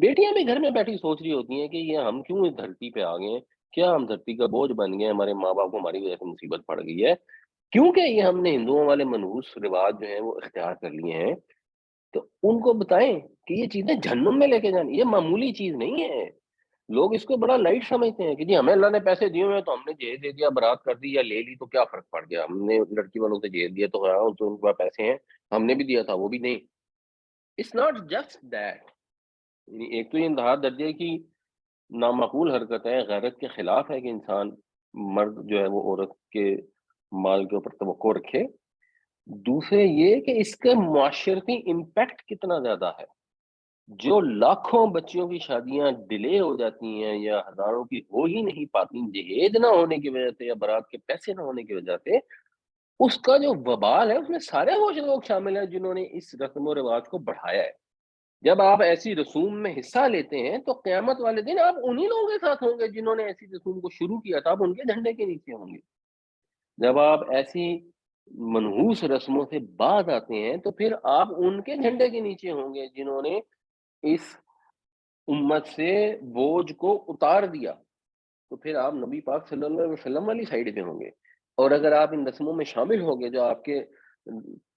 بیٹیاں بھی گھر میں بیٹھی سوچ رہی ہوتی ہیں کہ یہ ہم کیوں اس دھرتی پہ آ گئے ہیں، کیا ہم دھرتی کا بوجھ بن گئے ہیں، ہمارے ماں باپ کو ہماری وجہ سے مصیبت پڑ گئی ہے، کیونکہ یہ ہم نے ہندوؤں والے منحوس رواج جو ہیں وہ اختیار کر لیے ہیں۔ تو ان کو بتائیں کہ یہ چیزیں جہنم میں لے کے جانی، یہ معمولی چیز نہیں ہے۔ لوگ اس کو بڑا لائٹ سمجھتے ہیں کہ جی ہمیں اللہ نے پیسے دیے ہوئے ہیں تو ہم نے جہیز دے دیا، برات کر دی یا لے لی تو کیا فرق پڑ گیا، ہم نے لڑکی والوں سے جہیز دیا تو ہاں تو ان کے پاس پیسے ہیں، ہم نے بھی دیا تھا وہ بھی نہیں۔ اٹس ناٹ جسٹ دیٹ، ایک تو یہ انتہا درجے کی نامعقول حرکت ہے، غیرت کے خلاف ہے کہ انسان مرد جو ہے وہ عورت کے مال کے اوپر توقع رکھے۔ دوسرے یہ کہ اس کا معاشرتی امپیکٹ کتنا زیادہ ہے، جو لاکھوں بچیوں کی شادیاں ڈیلے ہو جاتی ہیں یا ہزاروں کی ہو ہی نہیں پاتی جہیز نہ ہونے کی وجہ سے یا برات کے پیسے نہ ہونے کی وجہ سے، اس کا جو وبال ہے اس میں سارے وہ لوگ شامل ہیں جنہوں نے اس رسم و رواج کو بڑھایا ہے۔ جب آپ ایسی رسوم میں حصہ لیتے ہیں تو قیامت والے دن آپ انہی لوگوں کے ساتھ ہوں گے جنہوں نے ایسی رسوم کو شروع کیا تھا، آپ ان کے جھنڈے کے نیچے ہوں گے۔ جب آپ ایسی منحوس رسموں سے باز آتے ہیں تو پھر آپ ان کے جھنڈے کے نیچے ہوں گے جنہوں نے اس امت سے بوجھ کو اتار دیا، تو پھر آپ نبی پاک صلی اللہ علیہ وسلم والی سائڈ پہ ہوں گے۔ اور اگر آپ ان رسموں میں شامل ہوں گے جو آپ کے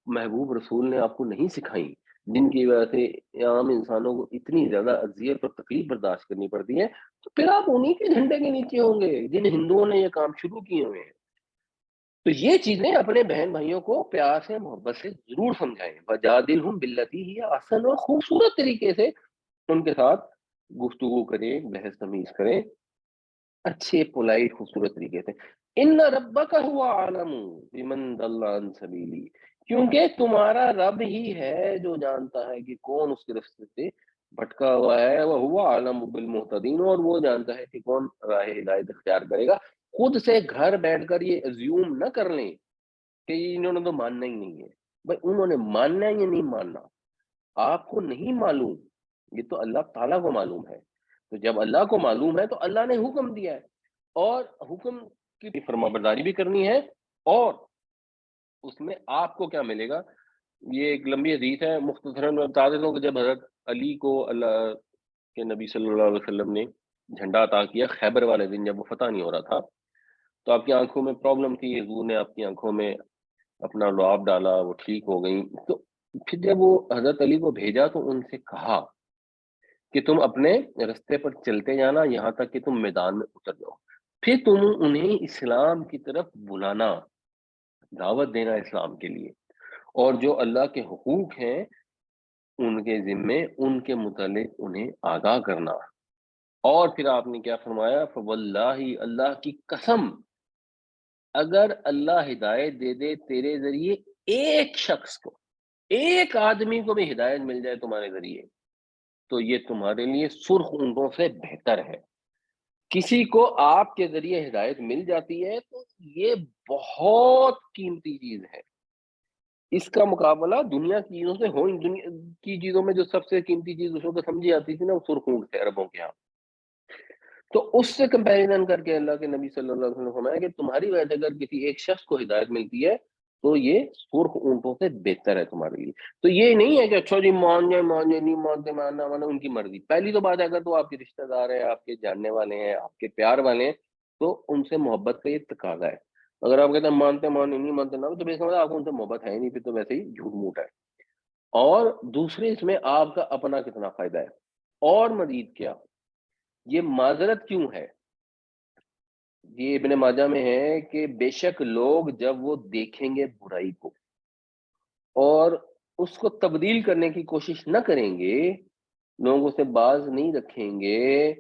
محبوب رسول نے آپ کو نہیں سکھائیں، جن کی وجہ سے عام انسانوں کو اتنی زیادہ اذیت اور تکلیف برداشت کرنی پڑتی ہے، تو پھر آپ انہی کے جھنڈے کے نیچے ہوں گے جن ہندوؤں نے یہ کام شروع کیے ہوئے ہیں۔ تو یہ چیزیں اپنے بہن بھائیوں کو پیار سے محبت سے ضرور سمجھائیں، وجادلہم باللتی ہی احسن، اور خوبصورت طریقے سے ان کے ساتھ گفتگو کریں، بحث تمیز کریں، اچھے پولائٹ خوبصورت طریقے سے۔ ان ربک هو عالم بمن ضل عن سبیلی، کیونکہ تمہارا رب ہی ہے جو جانتا ہے کہ کون اس کے راستے سے بھٹکا ہوا ہے، وہ هو عالم بالمہتدین، اور وہ جانتا ہے کہ کون راہ ہدایت اختیار کرے گا۔ خود سے گھر بیٹھ کر یہ ایزیوم نہ کر لیں کہ انہوں نے تو ماننا ہی نہیں ہے۔ بھائی انہوں نے ماننا ہے یا نہیں ماننا، آپ کو نہیں معلوم، یہ تو اللہ تعالیٰ کو معلوم ہے۔ تو جب اللہ کو معلوم ہے تو اللہ نے حکم دیا ہے، اور حکم کی فرما برداری بھی کرنی ہے، اور اس میں آپ کو کیا ملے گا۔ یہ ایک لمبی حدیث ہے، مختصراً میں بتا دیتا ہوں کہ جب حضرت علی کو اللہ کے نبی صلی اللہ علیہ وسلم نے جھنڈا عطا کیا خیبر والے دن، جب وہ فتح نہیں ہو رہا تھا، تو آپ کی آنکھوں میں پرابلم تھی، حضور نے آپ کی آنکھوں میں اپنا لعاب ڈالا، وہ ٹھیک ہو گئیں۔ تو پھر جب وہ حضرت علی کو بھیجا تو ان سے کہا کہ تم اپنے رستے پر چلتے جانا یہاں تک کہ تم میدان میں اتر جاؤ، پھر تم انہیں اسلام کی طرف بلانا، دعوت دینا اسلام کے لیے، اور جو اللہ کے حقوق ہیں ان کے ذمے ان کے متعلق انہیں آگاہ کرنا۔ اور پھر آپ نے کیا فرمایا، فواللہ، اللہ کی قسم، اگر اللہ ہدایت دے دے تیرے ذریعے ایک شخص کو، ایک آدمی کو بھی ہدایت مل جائے تمہارے ذریعے، تو یہ تمہارے لیے سرخ اونٹوں سے بہتر ہے۔ کسی کو آپ کے ذریعے ہدایت مل جاتی ہے تو یہ بہت قیمتی چیز ہے۔ اس کا مقابلہ دنیا کی چیزوں سے ہو، دنیا کی چیزوں میں جو سب سے قیمتی چیز اس وقت سمجھی جاتی تھی نا، وہ سرخ اونٹ تھے عربوں کے ہاں۔ تو اس سے کمپیریزن کر کے اللہ کے نبی صلی اللہ علیہ وسلم نے فرمایا کہ تمہاری وجہ سے اگر کسی ایک شخص کو ہدایت ملتی ہے تو یہ سرخ اونٹوں سے بہتر ہے تمہارے لیے۔ تو یہ نہیں ہے کہ اچھا جی مان جائے نہیں مانتے ماننا مانا ان کی مرضی۔ پہلی تو بات ہے اگر تو آپ کے رشتہ دار ہیں، آپ کے جاننے والے ہیں، آپ کے پیار والے ہیں، تو ان سے محبت کا یہ تقاضا ہے۔ اگر آپ کہتے ہیں مانتے مانے نہیں مانتے نہ، تو بے سمجھ آپ کو ان سے محبت ہے ہی نہیں، پھر تو ویسے ہی جھوٹ موٹ ہے۔ اور دوسرے اس میں آپ کا اپنا کتنا فائدہ ہے، اور مزید کیا، یہ معذرت کیوں ہے؟ یہ ابن ماجہ میں ہے کہ بے شک لوگ جب وہ دیکھیں گے برائی کو اور اس کو تبدیل کرنے کی کوشش نہ کریں گے، لوگوں سے باز نہیں رکھیں گے،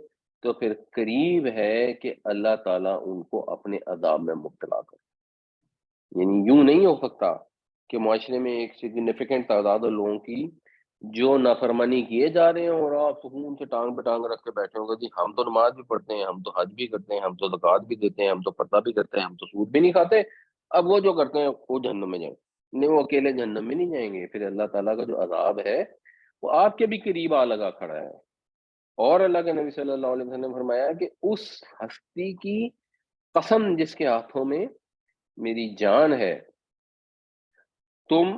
تو پھر قریب ہے کہ اللہ تعالیٰ ان کو اپنے عذاب میں مبتلا کر۔ یعنی یوں نہیں ہو سکتا کہ معاشرے میں ایک سگنیفیکنٹ تعداد لوگوں کی جو نافرمانی کیے جا رہے ہیں، اور آپ سکون سے ٹانگ پہ ٹانگ رکھ کے بیٹھے ہوں گے جی ہم تو نماز بھی پڑھتے ہیں، ہم تو حج بھی کرتے ہیں، ہم تو زکوٰۃ بھی دیتے ہیں، ہم تو پردہ بھی کرتے ہیں، ہم تو سود بھی نہیں کھاتے، اب وہ جو کرتے ہیں وہ جہنم میں جائیں۔ نہیں، وہ اکیلے جہنم میں نہیں جائیں گے، پھر اللہ تعالیٰ کا جو عذاب ہے وہ آپ کے بھی قریب آ لگا کھڑا ہے۔ اور اللہ کے نبی صلی اللہ علیہ وسلم نے فرمایا کہ اس ہستی کی قسم جس کے ہاتھوں میں میری جان ہے، تم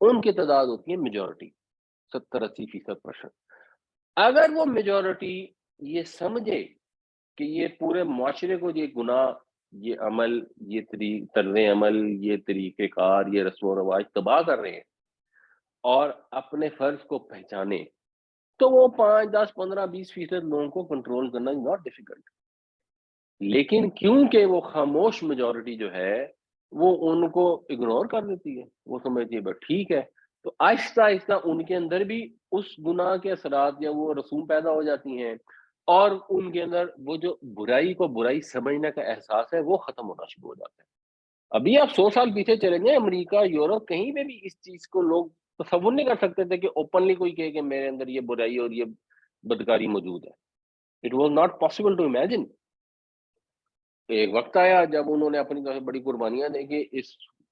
ان کی تعداد ہوتی ہے میجورٹی، 70-80%۔ اگر وہ میجورٹی یہ سمجھے کہ یہ پورے معاشرے کو یہ گناہ، یہ عمل، یہ طرز عمل، یہ طریقہ کار، یہ رسم و رواج تباہ کر رہے ہیں، اور اپنے فرض کو پہچانے، تو وہ 5، 10، 15، 20% لوگوں کو کنٹرول کرنا از ناٹ ڈیفیکلٹ۔ لیکن کیونکہ وہ خاموش میجورٹی جو ہے وہ ان کو اگنور کر دیتی ہے، وہ سمجھتی ہے بس ٹھیک ہے، تو آہستہ آہستہ ان کے اندر بھی اس گناہ کے اثرات یا وہ رسوم پیدا ہو جاتی ہیں، اور ان کے اندر وہ جو برائی کو برائی سمجھنے کا احساس ہے وہ ختم ہونا شروع ہو جاتا ہے۔ ابھی آپ 100 سال پیچھے چلیں گے، امریکہ، یورپ، کہیں پہ بھی اس چیز کو لوگ تصور نہیں کر سکتے تھے کہ اوپنلی کوئی کہے کہ میرے اندر یہ برائی اور یہ بدکاری موجود ہے۔ It was not possible to imagine. ایک وقت آیا جب انہوں نے اپنی طرف سے بڑی قربانیاں دے کے اس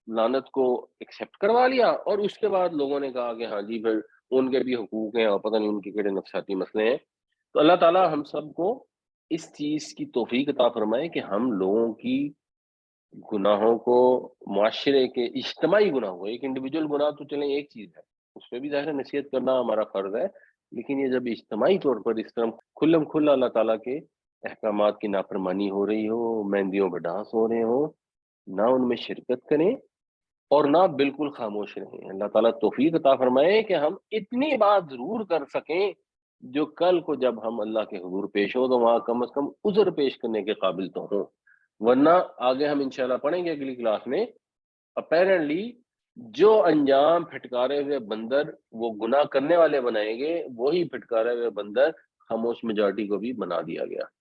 لعنت کو ایکسیپٹ کروا لیا، اور اس کے بعد لوگوں نے کہا کہ ہاں جی پھر ان کے بھی حقوق ہیں اور پتہ نہیں ان کے کیڑے نفسیاتی مسئلے ہیں۔ تو اللہ تعالیٰ ہم سب کو اس چیز کی توفیق عطا فرمائے کہ ہم لوگوں کی گناہوں کو، معاشرے کے اجتماعی گناہوں کو، ایک انڈیویجول گناہ تو چلیں ایک چیز ہے، اس پہ بھی ظاہر ہے نصیحت کرنا ہمارا فرض ہے، لیکن یہ جب اجتماعی طور پر اس طرح کھلم کھلا اللہ تعالیٰ کے احکامات کی نافرمانی ہو رہی ہو، مہندیوں پہ ڈانس ہو رہے ہوں، نہ ان میں شرکت کریں اور نہ بالکل خاموش رہیں۔ اللہ تعالیٰ توفیق عطا فرمائے کہ ہم اتنی بات ضرور کر سکیں جو کل کو جب ہم اللہ کے حضور پیش ہو تو وہاں کم از کم عذر پیش کرنے کے قابل تو ہوں، ورنہ آگے ہم انشاءاللہ پڑھیں گے اگلی کلاس میں، اپیرنٹلی جو انجام پھٹکارے ہوئے بندر وہ گناہ کرنے والے بنائیں گے، وہی پھٹکارے ہوئے بندر خاموش میجارٹی کو بھی بنا دیا گیا۔